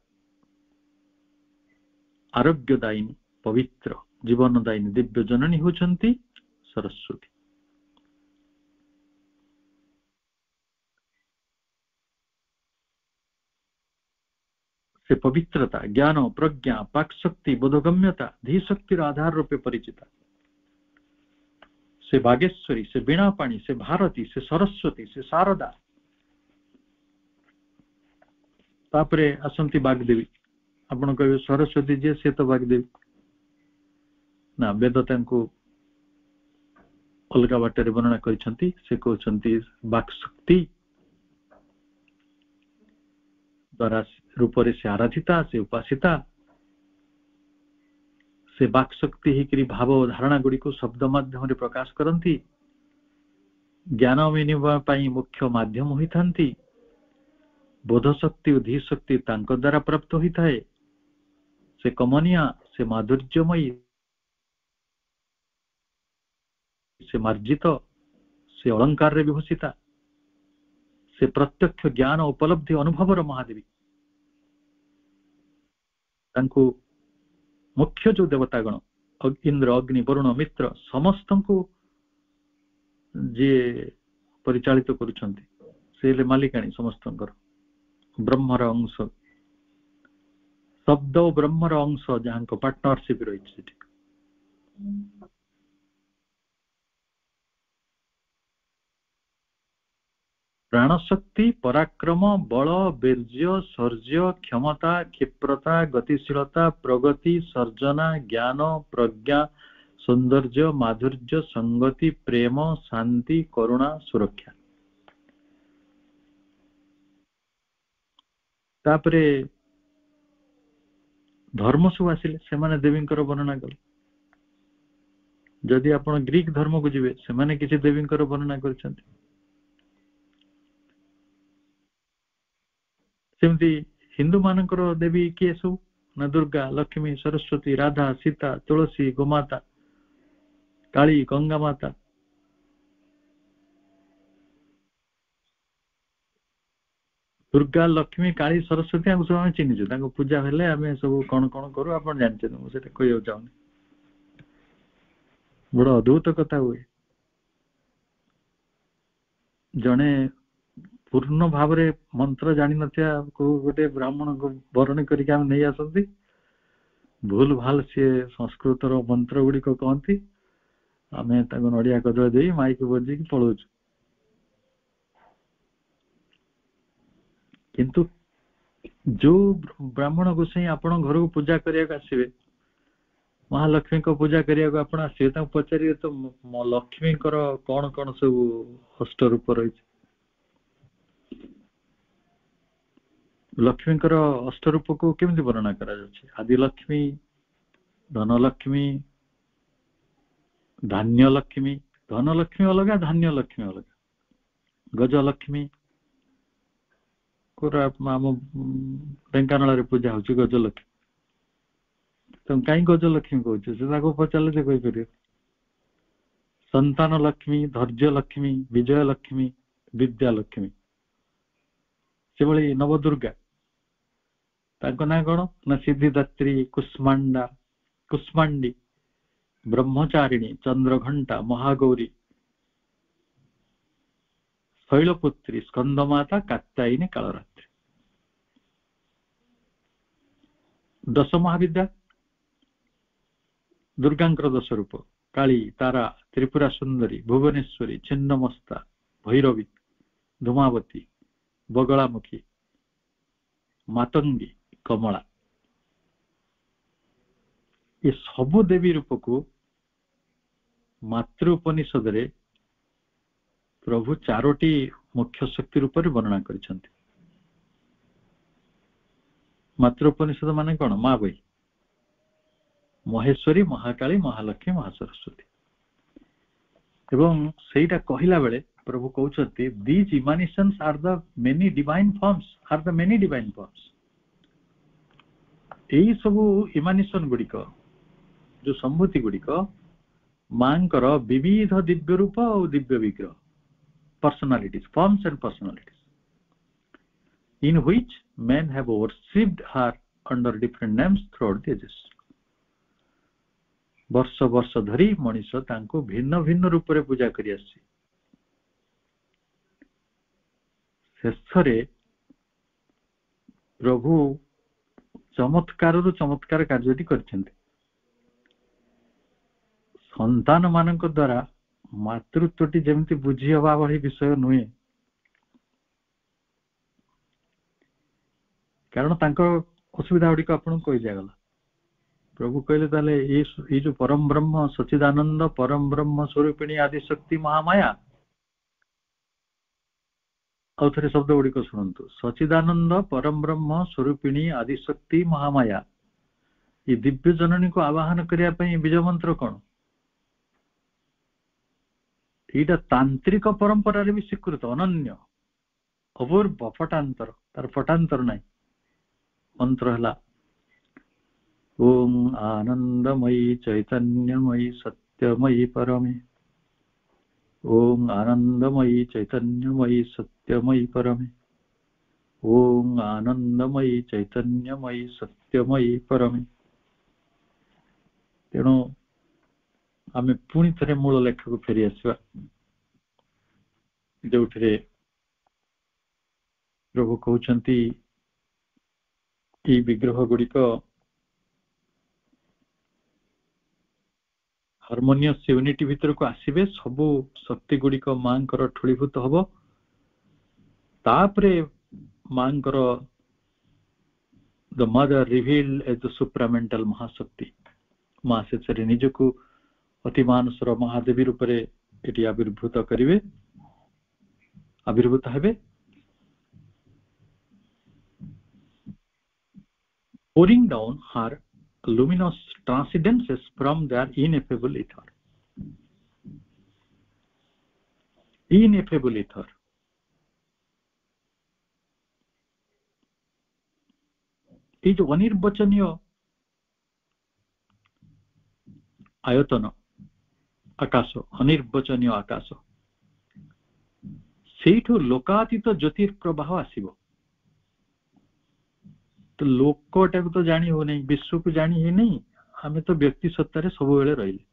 आरोग्यदायिनी पवित्र जीवनदायिनी दिव्य जननी होचंती सरस्वती। से पवित्रता, ज्ञान, प्रज्ञा, पाक शक्ति, बोधगम्यता, धी शक्तिर आधार रूपे परिचिता। से बागेश्वरी, से बीणापाणी, से भारती, से सरस्वती, से शारदा, तापरे आसंती बागदेवी। आपण कहे सरस्वती जे से तो बागदेवी ना, वेद तांको अलग बाटर वर्णना करिसंती। से कहउछंती बाक्शक्ति द्वारा रूपरे से आराधिता, से उपासिता, से बाक्शक्ति ही भाव धारणा गुड़ी को शब्द माध्यम रे प्रकाश करती, ज्ञान विनिमय पाई मुख्य माध्यम होई थांती, बोध शक्ति और धी शक्ति तांको द्वारा प्राप्त होई थाए, से कमनिया, से माधुर्यमयी, से मार्जित, से अलंकार रे विभूषिता, से प्रत्यक्ष ज्ञान उपलब्धि अनुभवर महादेवी। तांको मुख्य जो देवतागण इंद्र, अग्नि, वरुण, मित्र समस्त को जे परिचालित करुछंती, से मालिकाणी समस्तंकर ब्रह्मर अंश, शब्द और ब्रह्मर अंश जहां को पार्टनरशिप रही। प्राणशक्ति, पराक्रम, बल, वीर्य, शौर्य, क्षमता, क्षिप्रता, गतिशीलता, प्रगति, सर्जना, ज्ञान, प्रज्ञा, सौंदर्य, माधुर्य, संगति, प्रेम, शांति, करुणा, सुरक्षा। तापरे धर्म सब आसिले, से माने देवींकर वर्णना कले। जदि आपण ग्रीक धर्म को जिवे, से माने किछि देवींकर वर्णना करछन्ति। सेमती हिंदू मानकर देवी किए सब ना, दुर्गा, लक्ष्मी, सरस्वती, राधा, सीता, तुलसी, गोमाता, काली, गंगा माता। दुर्गा, लक्ष्मी, काली, सरस्वती हम सब चिन्हिଛୁ, तांको पूजा हेले आमे सब कोन कोन करू आपण जानते न, सेटा कहियो जाउनी। बड़ अद्भुत कथा हुए। जणे पूर्ण भाव रे मंत्र जानि नथिया को गोटे ब्राह्मण को वर्ण करिक हम नहीं आसंती, भूल भाल से संस्कृत रो मंत्र गुडी को कहंती, आमे ताको नडिया कदळ देई माइक बजी की पळोच। किंतु जो ब्राह्मण गोसाई आपण घर को पूजा करिया आसीबे, महालक्ष्मी को पूजा करिया को आपण आसीबे, ता पचारिए तो लक्ष्मी कर कोन कोन सब अष्ट रूप रही। लक्ष्मी अष्टरूप को केमती वर्णना करा जाउछि? आदिलक्ष्मी, धनलक्ष्मी, धान्य लक्ष्मी। धनलक्ष्मी अलग, धान्य लक्ष्मी अलग। गजलक्ष्मी को आम ढेंकानाल पूजा होछि गजलक्ष्मी। तुम कहीं गजलक्ष्मी कहूँ से पचारे से कहीपर। संतान लक्ष्मी, धैर्य लक्ष्मी, विजय लक्ष्मी, विद्या लक्ष्मी। से भली नवदुर्गा ताको ना कौन ना सिद्धिदात्री, कुष्मांडा, कुष्मांडी, ब्रह्मचारिणी, चंद्रघंटा, महागौरी, शैलपुत्री, स्कंदमाता, कात्यायनी, कालरात्रि। दश महाविद्या दुर्गांकर दश रूप, काली, तारा, त्रिपुरा सुंदरी, भुवनेश्वरी, छिन्नमस्ता, भैरवी, धूमावती, बगलामुखी, मातंगी, कमला। ये सबु देवी रूप को मातृ उपनिषद रे प्रभु चारोटी मुख्य शक्ति रूप में वर्णना करिसंती। मातृ उपनिषद माने कौन? माँ बई, महेश्वरी, महाकाली, महालक्ष्मी, महासरस्वती। एवं सेटा कहिला बेले प्रभु कहउछथि, these emanations are the many divine forms, are the many divine forms। एई सबु इमानिशन गुड़िक जो संभूति गुड़िक मांकर विविध दिव्य रूप और दिव्य विग्रह, personalities, forms and personalities, in which men have worshipped her under different names throughout the ages। वर्ष वर्ष धरी मनीष तांको भिन्न भिन्न रूप रे पूजा करि आसी। शेषरे प्रभु चमत्कार रु चमत्कार कार्यटी करछन्ते। संतान मानक द्वारा ମାତୃତ୍ୱଟି ଯେମିତି ବୁଝି ହବା ଭଳି ବିଷୟ ନୁହେଁ, କାରଣ ତାଙ୍କ ଅସୁବିଧା ଗୁଡିକ ଆପଣଙ୍କୁ କହିଦିଆଗଲା। ପ୍ରଭୁ କହିଲେ ତାହେଲେ ଏଇ ଯୋଉ ପରମ ବ୍ରହ୍ମ ସଚିଦାନନ୍ଦ ପରମ ବ୍ରହ୍ମ ସ୍ୱରୂପିଣୀ ଆଦି ଶକ୍ତି ମହାମାୟା, ଆଉ ଥରେ ଶବ୍ଦ ଗୁଡିକ ଶୁଣନ୍ତୁ, ସଚିଦାନନ୍ଦ ପରମ ବ୍ରହ୍ମ ସ୍ୱରୂପିଣୀ ଆଦି ଶକ୍ତି ମହାମାୟା। ଏ ଦିବ୍ୟ ଜନନୀକୁ ଆବାହନ କରିବା ପାଇଁ ବୀଜ ମନ୍ତ୍ର କଣ? ଏଇଟା ତାନ୍ତ୍ରିକ ପରମ୍ପରାରେ ବି ସ୍ୱୀକୃତ, ଅନନ୍ୟ, ଅପୂର୍ବ, ଫଟାନ୍ତର, ତାର ଫଟାନ୍ତର ନାହିଁ। ମନ୍ତ୍ର ହେଲା ଓಂ ଆନନ୍ଦମୟୀ ଚୈତନ୍ୟମୟୀ ସତ୍ୟମୟୀ ପରମେ, ଓಂ ଆନନ୍ଦମୟୀ ଚୈତନ୍ୟମୟୀ ସତ୍ୟମୟୀ ପରମେ, ଓಂ ଆନନ୍ଦମୟୀ ଚୈତନ୍ୟମୟୀ ସତ୍ୟମୟୀ ପରମେ। ତେଣୁ ଆମେ ପୁଣି ଥରେ ମୂଳ ଲେଖକୁ ଫେରି ଆସିବା, ଯୋଉଥିରେ ପ୍ରଭୁ କହୁଛନ୍ତି ଏଇ ବିଗ୍ରହ ଗୁଡିକ ହାର୍ମୋନିୟସ୍ ୟୁନିଟି ଭିତରକୁ ଆସିବେ, ସବୁ ଶକ୍ତି ଗୁଡିକ ମାଙ୍କର ଠୁଳୀଭୂତ ହବ, ତାପରେ ମାଙ୍କର the mother revealed as the supramental mahashakti, ମା ଶେଷରେ ନିଜକୁ ଅତି ମାନସର ମହାଦେବୀ ରୂପରେ ଏଠି ଆବିର୍ଭୂତ କରିବେ, ଆବିର୍ଭୂତ ହେବେ, pouring down her luminous transcendences from their ineffable ether. Ineffable ether. এই যে অনির্বচনীয় আয়তন আকাশ, অনির্বচনীয় আকাশ, ସେଇଠୁ ଲୋକାତୀତ ଜ୍ୟୋତିର ପ୍ରବାହ ଆସିବ। ତ ଲୋକଟାକୁ ତ ଜାଣି ହଉନାହିଁ, ବିଶ୍ୱକୁ ଜାଣି ହେଇନାହିଁ, ଆମେ ତ ବ୍ୟକ୍ତି ସତ୍ତାରେ ସବୁବେଳେ ରହିଲେ,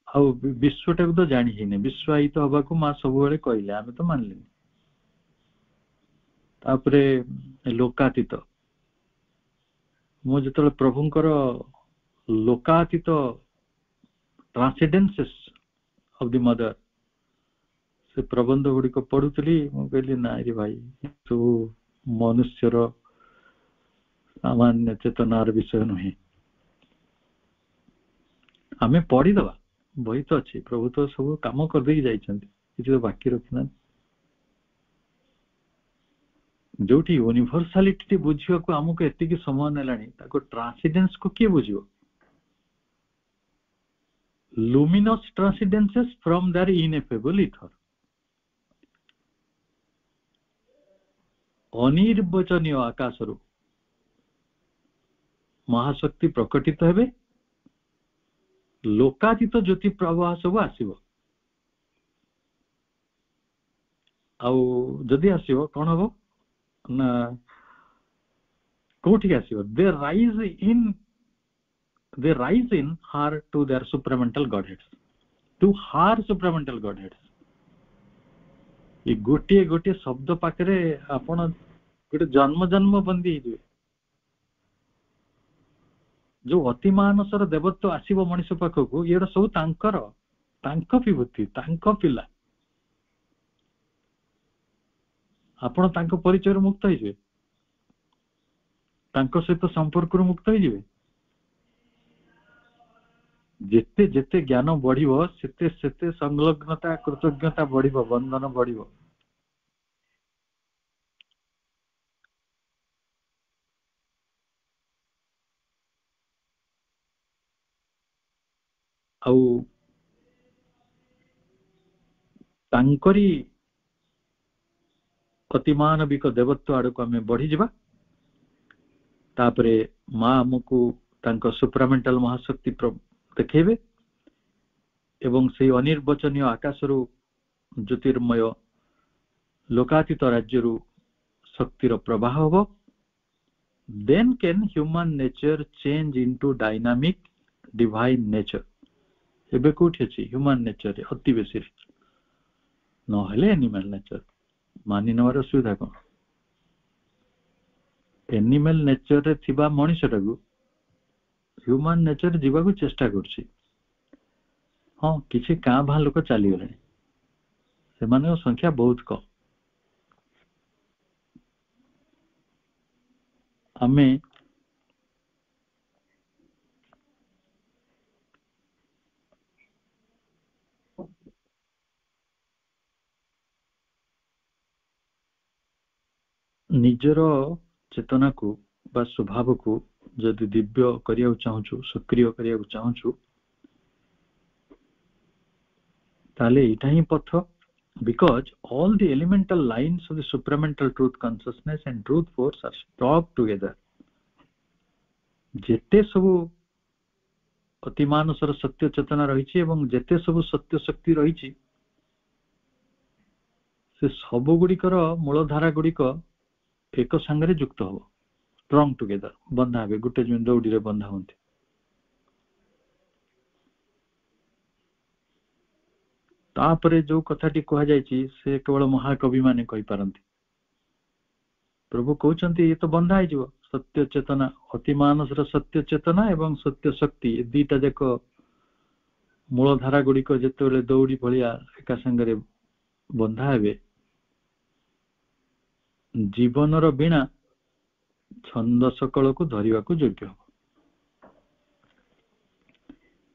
ଆଉ ବିଶ୍ୱଟାକୁ ତ ଜାଣି ହେଇନାହିଁ। ବିଶ୍ୱାୟିତ ହବାକୁ ମା ସବୁବେଳେ କହିଲେ, ଆମେ ତ ମାନିଲେନି। ତାପରେ ଲୋକାତୀତ, ମୁଁ ଯେତେବେଳେ ପ୍ରଭୁଙ୍କର ଲୋକାତୀତ ଟ୍ରାନ୍ସେଣ୍ଡେନ୍ସେସ୍ ଅଫ୍ ଦି ମଦର ସେ ପ୍ରବନ୍ଧ ଗୁଡିକ ପଢୁଥିଲି, ମୁଁ କହିଲି ନାଇଁ ରେ ଭାଇ, ସବୁ ମନୁଷ୍ୟର ସାମାନ୍ୟ ଚେତନାର ବିଷୟ ନୁହେଁ। ଆମେ ପଢିଦବା, ବହି ତ ଅଛି, ପ୍ରଭୁ ତ ସବୁ କାମ କରିଦେଇକି ଯାଇଛନ୍ତି, କିଛି ତ ବାକି ରଖିନାହାନ୍ତି। ଯୋଉଠି ୟୁନିଭର୍ସାଲିଟି ବୁଝିବାକୁ ଆମକୁ ଏତିକି ସମୟ ନେଲାଣି, ତାକୁ ଟ୍ରାନ୍ସେଣ୍ଡେନ୍ସକୁ କିଏ ବୁଝିବ? ଲୁମିନସ୍ ଟ୍ରାନ୍ସେଣ୍ଡେନ୍ସେସ୍ ଫ୍ରମ୍ ଦେୟାର ଇନ୍ଏଫେବଲ୍ ଇଥର, ଅନିର୍ବଚନୀୟ ଆକାଶରୁ ମହାଶକ୍ତି ପ୍ରକଟିତ ହେବେ, ଲୋକାତୀତ ଜ୍ୟୋତି ପ୍ରବାହ ସବୁ ଆସିବ। ଆଉ ଯଦି ଆସିବ କଣ ହବ ନା, କୋଉଠିକି ଆସିବ? they rise in her to their supramental godheads, to her supramental godheads. ଏ ଗୋଟିଏ ଗୋଟିଏ ଶବ୍ଦ ପାଖରେ ଆପଣ ଗୋଟେ ଜନ୍ମ ଜନ୍ମ ବନ୍ଦୀ ହେଇଯିବେ। ଯୋଉ ଅତି ମାନସର ଦେବତ୍ୱ ଆସିବ ମଣିଷ ପାଖକୁ, ଏଗୁଡା ସବୁ ତାଙ୍କର, ତାଙ୍କ ବିଭୂତି, ତାଙ୍କ ପିଲା। ଆପଣ ତାଙ୍କ ପରିଚୟରୁ ମୁକ୍ତ ହେଇଯିବେ, ତାଙ୍କ ସହିତ ସମ୍ପର୍କରୁ ମୁକ୍ତ ହେଇଯିବେ। ଯେତେ ଯେତେ ଜ୍ଞାନ ବଢିବ, ସେତେ ସେତେ ସଂଲଗ୍ନତା, କୃତଜ୍ଞତା ବଢିବ, ବନ୍ଧନ ବଢିବ। ଆଉ ତାଙ୍କରି ଅତିମାନବିକ ଦେବତ୍ୱ ଆଡକୁ ଆମେ ବଢିଯିବା। ତାପରେ ମା ଆମକୁ ତାଙ୍କ ସୁପ୍ରାମେଣ୍ଟାଲ ମହାଶକ୍ତି ଦେଖେଇବେ, ଏବଂ ସେଇ ଅନିର୍ବଚନୀୟ ଆକାଶରୁ ଜ୍ୟୋତିର୍ମୟ ଲୋକାତୀତ ରାଜ୍ୟରୁ ଶକ୍ତିର ପ୍ରବାହ ହବ। then can human nature change into dynamic divine nature? ଏବେ କୋଉଠି ଅଛି ହ୍ୟୁମାନ ନେଚର? ଅତି ବେଶୀ, ନହେଲେ ଆନିମାଲ ନେଚର। ମାନି ନେବାର ଅସୁବିଧା କଣ? ଆନିମାଲ ନେଚରରେ ଥିବା ମଣିଷଟାକୁ ହ୍ୟୁମାନ ନେଚର ଯିବାକୁ ଚେଷ୍ଟା କରୁଛି। हाँ किसी काँ भाँ लोक चलीगले से संख्या बहुत कम आमे निजर चेतना को बा स्वभाव को जदि दिव्य करिया चाहूँ सक्रिय करिया चाहूँ ताले इटा ही पथ because all the elemental lines of the supramental truth consciousness and truth force are stuck together जेते सबु अतिमानसर सत्य चेतना रही एवं जेते सबु सत्य शक्ति रही से सब गुड़िकर मूलधारा गुड़िक एक सांगरे युक्त हम स्ट्रंग टुगेदर बंधा हे गोटे दौड़ी रे बंधा होती तापरे जो कथाटी कह जायछि से केवल महाकवि माने कहि पारंती प्रभु कहउचंती ये तो बंधा है जीव सत्य चेतना अतिमानसर सत्य चेतना एवं सत्य शक्ति दीटा जाक मूलधारा गुड़िक जेतेबेले दौड़ी भलिया एका संगरे बंधा हेबे जीवनर बिना छंद सकल को धरिबा को योग्य हो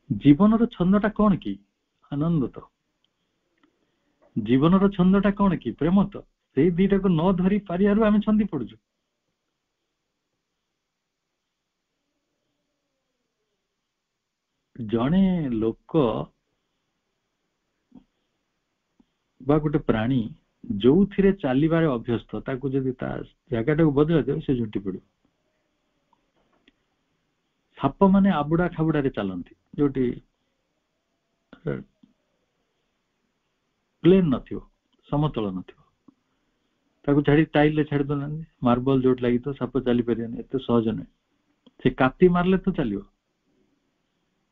जीवनर छंदटा कौन की आनंद तो जीवनर छंदटा कौन की प्रेम तो से दीटा को न धरी पारियारु आमे छंदी पड़ुछु जणे लोक बा गोटे प्राणी जो थिरे चालीबारे अभ्यस्त ताकू जदि ता जगटा को बदला दे से झुंटी पड़ो साप माने आबुडा खाबुडा रे चलंती जोटी प्लेन नथियो समतल नथियो ताकू छाड़ी टाइल ले छाड़ी दो मार्बल जोट लगी तो साप चली परियन एते सहज नै से काती मारले तो चलियो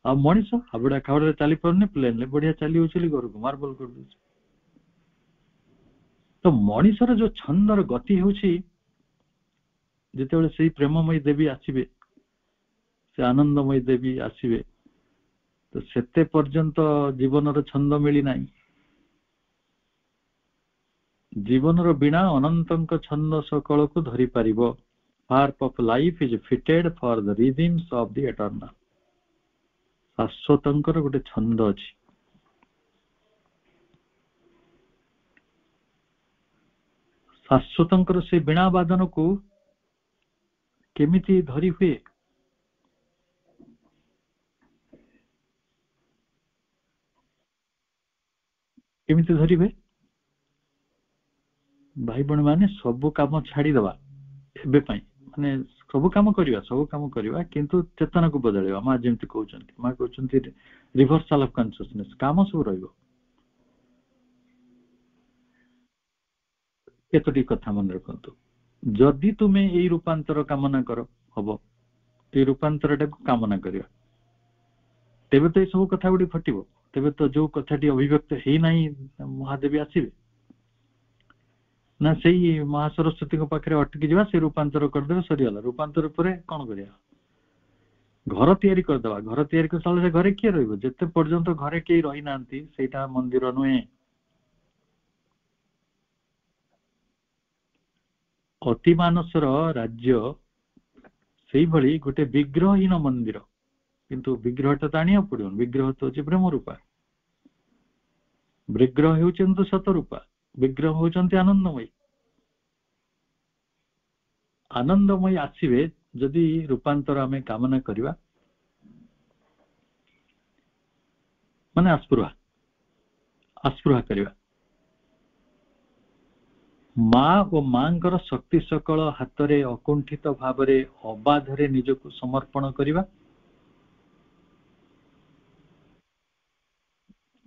आ मनीष आबुडा खाबुडा रे चली परने प्लेन ले बढ़िया चली होचली घर को मार्बल कर दो तो मनीषर जो छंदर गति होची जेतेबेले सेही प्रेममयी देवी आसीबे से आनंदमयी देवी आसीबे तो सेते पर्यंत जीवनर छंद मिली नाही जीवनर बिना अनंतंक छंद सकल को धरि पारिबो harp of life is fitted for the rhythms of the eternal शाश्वतंकर गोटे छंद अछि शाश्वतंकर से बिना वादन को केमिति धरि हुए केमिति धरि हुए भाई बण माने सब काम छाड़ी दबा एबे पई माने सब काम करिवा किंतु चेतना को बदलवा मा जेमति कहउचंती मा कहउचंती रिवर्सल ऑफ कॉन्शियसनेस काम सब रहइबो केतोटी कथा मन रखंतु जदि तुमे एई रूपांतर कामना करो हबो ए रूपांतरटा को कामना करिवा तेबे तो सब कथा गुडी फटिबो तेबे तो जो कथाटी अभिव्यक्त हेई नाही महादेवी आसीबे ना सेही महासरस्वती को पाखरे अटकी जावा से रूपांतर कर देबे सरियाला रूपांतर परे कोन करिया घर तयारी कर दबा घर तयारी कर साले घरे के रहइबो जते पर्यंत घरे के रहि नांती सेटा मंदिर नुए अतिमानसर राज्य सेही भली गोटे विग्रहहीन मंदिर किंतु विग्रहटा तानिया पड़ियो विग्रह तो जे ब्रह्म रूपा विग्रह हेउचंत सत रूपा विग्रह होचंती आनंदमयी आनंदमयी आसीबे जदि रूपांतर आमे कामना करिवा माने आस्पृहा करिवा माँ और मांकर शक्ति सकल हाथ रे अकुंठित भावरे अबाधरे निजको समर्पण करिवा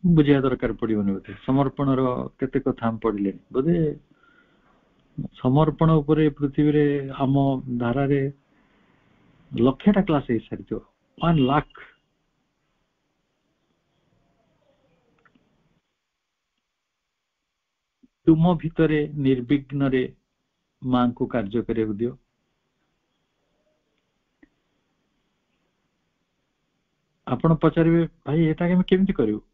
बुझिया दरकार पड़िबनी बोधे समर्पण रो केते कथा हम पढ़िले बोधे समर्पण उपरे पृथ्वी रे हम धारा रे लक्षटा क्लास हे सारितो 1 लाख तुम भितरे निर्विघ्न रे मां को कार्य करे दियो आपण पचारिबे भाई एटा केमिति करियो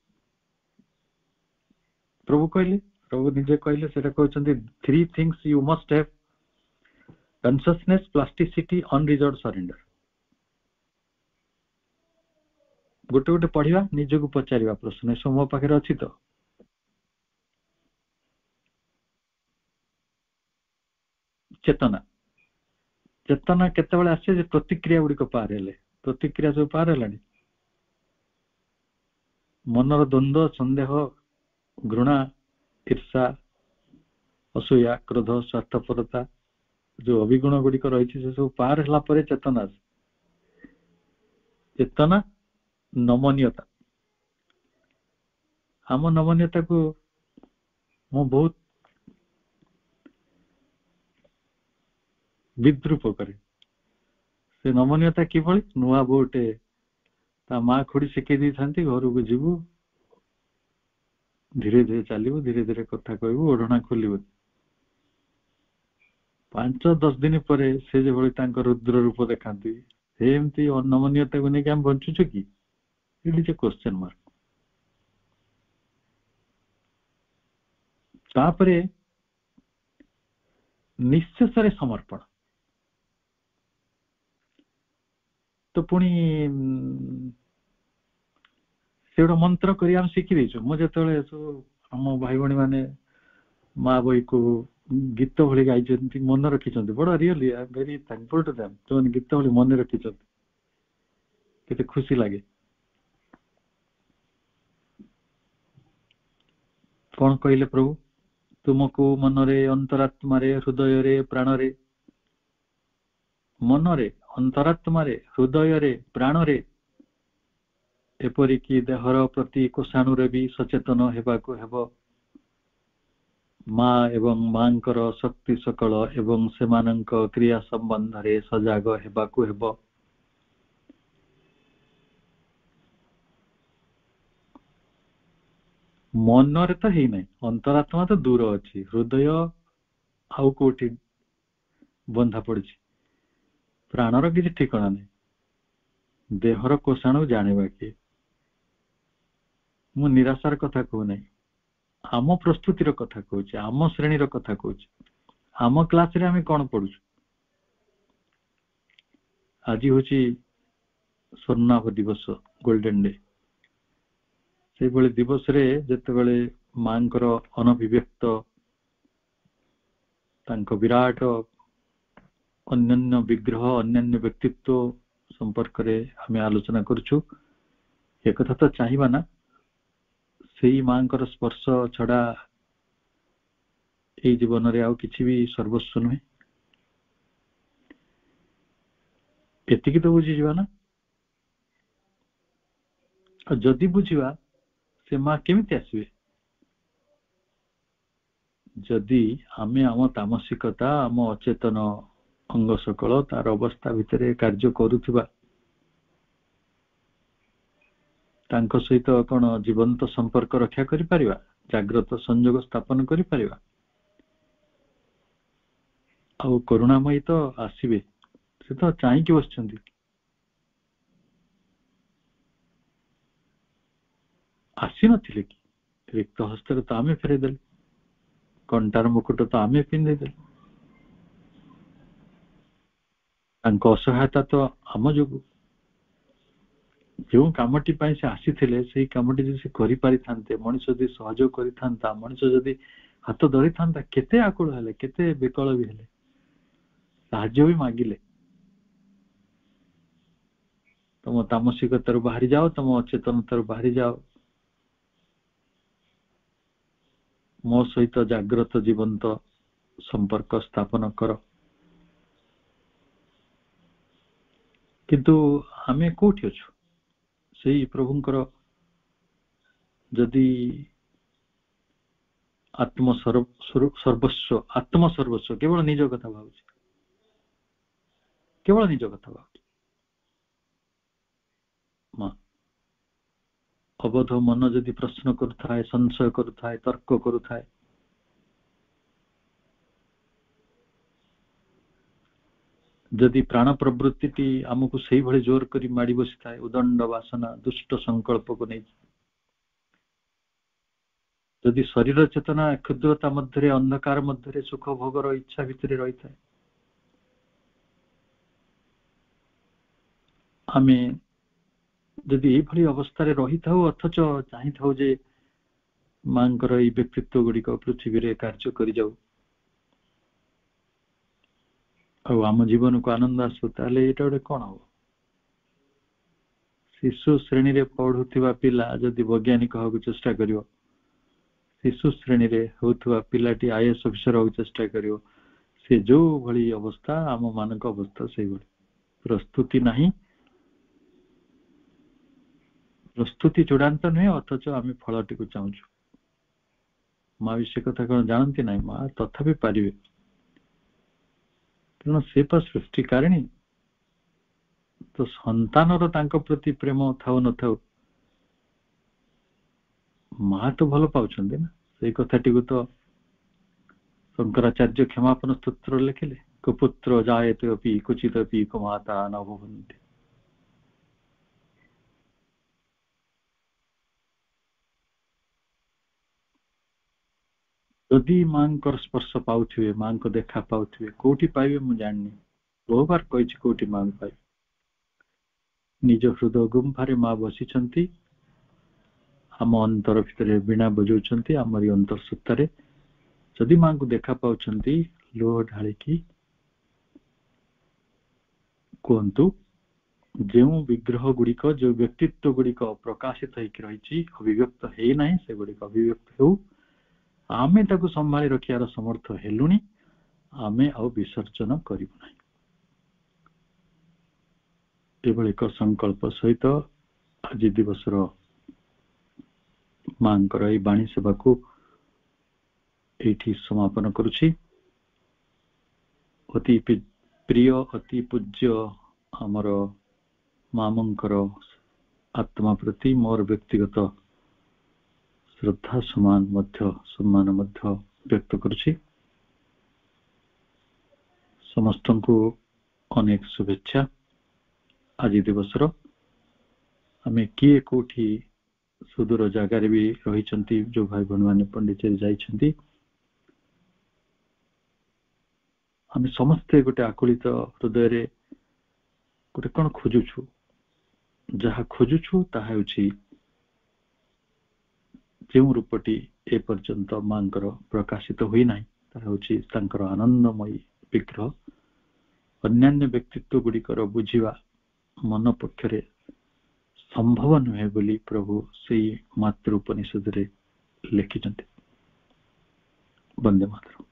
प्रभु कहले प्रभु निजे कहले सेटा कहउछन्ती 3 things you must have consciousness plasticity unreserve surrender गोटे गोटे पढ़िबा निजको पचारिबा प्रश्न सब मो पाखरे अछि तो चेतना चेतना केतेबेले आसे जे प्रतिक्रिया गुडी को पार हेले प्रतिक्रिया जो पार हेलानी मनर द्वंद्व संदेह घृणा ईर्षा असूया क्रोध स्वार्थपरता जो अभिगुण गुडी को रही से सब पार हला परे चेतना चेतना नमनीयता हम नमनीयता को मो बहुत विद्रूप करे से नमनीयता किभली नुआ बोटे ता माँ खुड़ी शिखई दी थांती घर को जीवु धीरे धीरे चलू धीरे धीरे कथा कहबू ओढ़ना खोलू 5-10 दिन पर से जो भली तांकर रुद्र रूप देखाती एमती नमनीयता को लेकिन हम बंचुछु कि it is a question mark तापरे निश्चय समर्पण तो पुणी से गोटे मंत्र कर हम शिखी देचु मु जो आम भाई भाई मैंने माँ बही को गीत भली गाई मन रखी बड़ा really I am very thankful to them जो गीत भली मन रखी केते खुशी लगे कौन कहले प्रभु तुमको मनरे अंतरात्मारे हृदय प्राणरे मनरे अंतरात्मारे हृदय प्राणरे एपरिकी देहर प्रति कोषाणुरे भी सचेतन हेबाको हेबो माँ एवं मांकर शक्ति सकल एवं सेमानंक क्रिया संबंध रे सजाग हेबाको हेबो मनरे तो ही नहीं अंतरात्मा तो दूर अच्छी हृदय आउ कोठी बंधा पड़ी प्राणर किसी ठिकाना नहीं देहर कोषाणु जाने कि मु निराशार कथा कहू नहीं आम प्रस्तुतिर कथा कहूँ आम श्रेणीर कथा कहूँ आम क्लास रे आम कौन पढ़ु आज हूँ स्वर्णाभ दिवस गोल्डन डे से बड़े दिवस रे जते बड़े मांकर अनभिव्यक्त तांको विराट अन्य विग्रह अन्य व्यक्तित्व संपर्क रे हमें आलोचना करूछु एक कथा तो चाहिबा ना सेई मांकर स्पर्श छड़ा ए जीवन रे आउ किछि भी सर्वस्व नुहे एतिकी तो बुझी जीवा ना जदि बुझीवा से माँ केमिति आसबे जदि आमे आम तामसिकता आम अचेतन अंग सकल तार अवस्था भितर कार्य करूथिबा तांको सहित कौन जीवंत संपर्क रक्षा करि परिबा जागृत संयोग स्थापन करि परिबा आ करुणामयी तो आसीबे से तो चाहि कि बसचंदी आसी नथिले कि रिक्त हस्तर तो आमे फेरे देले कंटार मुकुट तो आमे पिंधे देले तांको असहायता तो आम जोगु जो कामटी पाई से आसी थिले सेही कामटी जे से करि पारि थांते मनुष्य जदि सहयोग करि थांता मनुष्य जदि हाथ धरि थांता केते आकुल हेले केते विकल भी हेले साहाय्य भी मागिले तुम तामसिकतार बाहरी जाओ तुम अचेतनतार बाहरी जाओ मो सहित जागृत जीवंत संपर्क स्थापन कर किंतु आमे कोठी अछु सेही प्रभुंकर जदि सर्वस्व आत्म सर्वस्व केवल निज कथा भावुछि केवल निज कथा भावुछि मां अबोध मन जदि प्रश्न करुथाए संशय करुथाए तर्क करुथाए जदि प्राण प्रवृत्ति आमको सही भले जोर करी माड़ी बसी थाए उदंड वासना दुष्ट संकल्प को नहीं जदि शरीर चेतना क्षुद्रता मध्य अंधकार मध्य सुख भोगर इच्छा भितर रही था आमे जदि ये अवस्था रही था अथच चाही था जे मांकर ये व्यक्तित्व गुड़िक पृथ्वी रे कार्य कर जाऊ आम जीवन को आनंद आसू ताले एटा गोटे कौन हम शिशु श्रेणी रे पढ़ुवा पिला जदि वैज्ञानिक होगा चेष्टा करियो शिशु श्रेणी रे होतुवा पिलाटी आईएएस ऑफिसर होगा चेष्टा करियो से जो भली अवस्था आम मानक अवस्था से भली प्रस्तुति नहीं प्रस्तुति चूड़ांत नुहे अथच आम फलटी को चाहूँ माँ भी से कथा कौन जानती ना माँ तथापि पारे कारण से सृष्टिकारिणी तो संतान प्रति प्रेम था न था माँ तो भल पाँच ना से कथाटी को तो शंकराचार्य क्षमापन स्तोत्र लिखिले कुपुत्र जायते अपि कुचित अपि कुमाता न भवन्ति यदि माँ को स्पर्श पाउथिबे माँ को देखा पाउथिबे कोठी पाइबे मु जाननी बहु बार कहिछि कोठी माँ पाइबे निज हृदय गुम्फारे माँ बसिछन्ति आम अंतर भितर वीणा बजाउछन्ति आमरी अंतर सत्तारे जदि माँ को देखा पाउछन्ति लोह ढालिकी कहतु जो विग्रह गुड़िक जो व्यक्तित्व गुड़िक प्रकाशित होकर रही अभिव्यक्त है ना से गुड़िक अभिव्यक्त हो आमे ताकू संभाली रखियार समर्थ हेलुनी आमे आ विसर्जन करूँ ना एक संकल्प सहित आज दिवस माँ ये बाणी सेवा को एठी समापन करुछि अति प्रिय अति पूज्य आमर मामंकर आत्मा प्रति मोर व्यक्तिगत श्रद्धा सम्मान मध्य व्यक्त करुछि समस्त को अनेक शुभेच्छा आज दिवस आमे किए कोठी सुदूर जगार भी रही जो भाई भण मैंने पंडिचेरी जाइछन्ति आमे समस्ते गोटे आकुलित हृदय रे गोटे कौन खोजुछु जहा खोजुछु ताहा होछि जो रूपटी ए पर्यंत मांकर प्रकाशित हुई ना ताहा होछि तांकर आनंदमयी विग्रह अन्यान्य व्यक्तित्व गुड़िकर बुझिवा मन पक्षरे संभव नुहे बोली प्रभु से मातृ उपनिषद रे लिखिछन्ति। वंदे मातरम।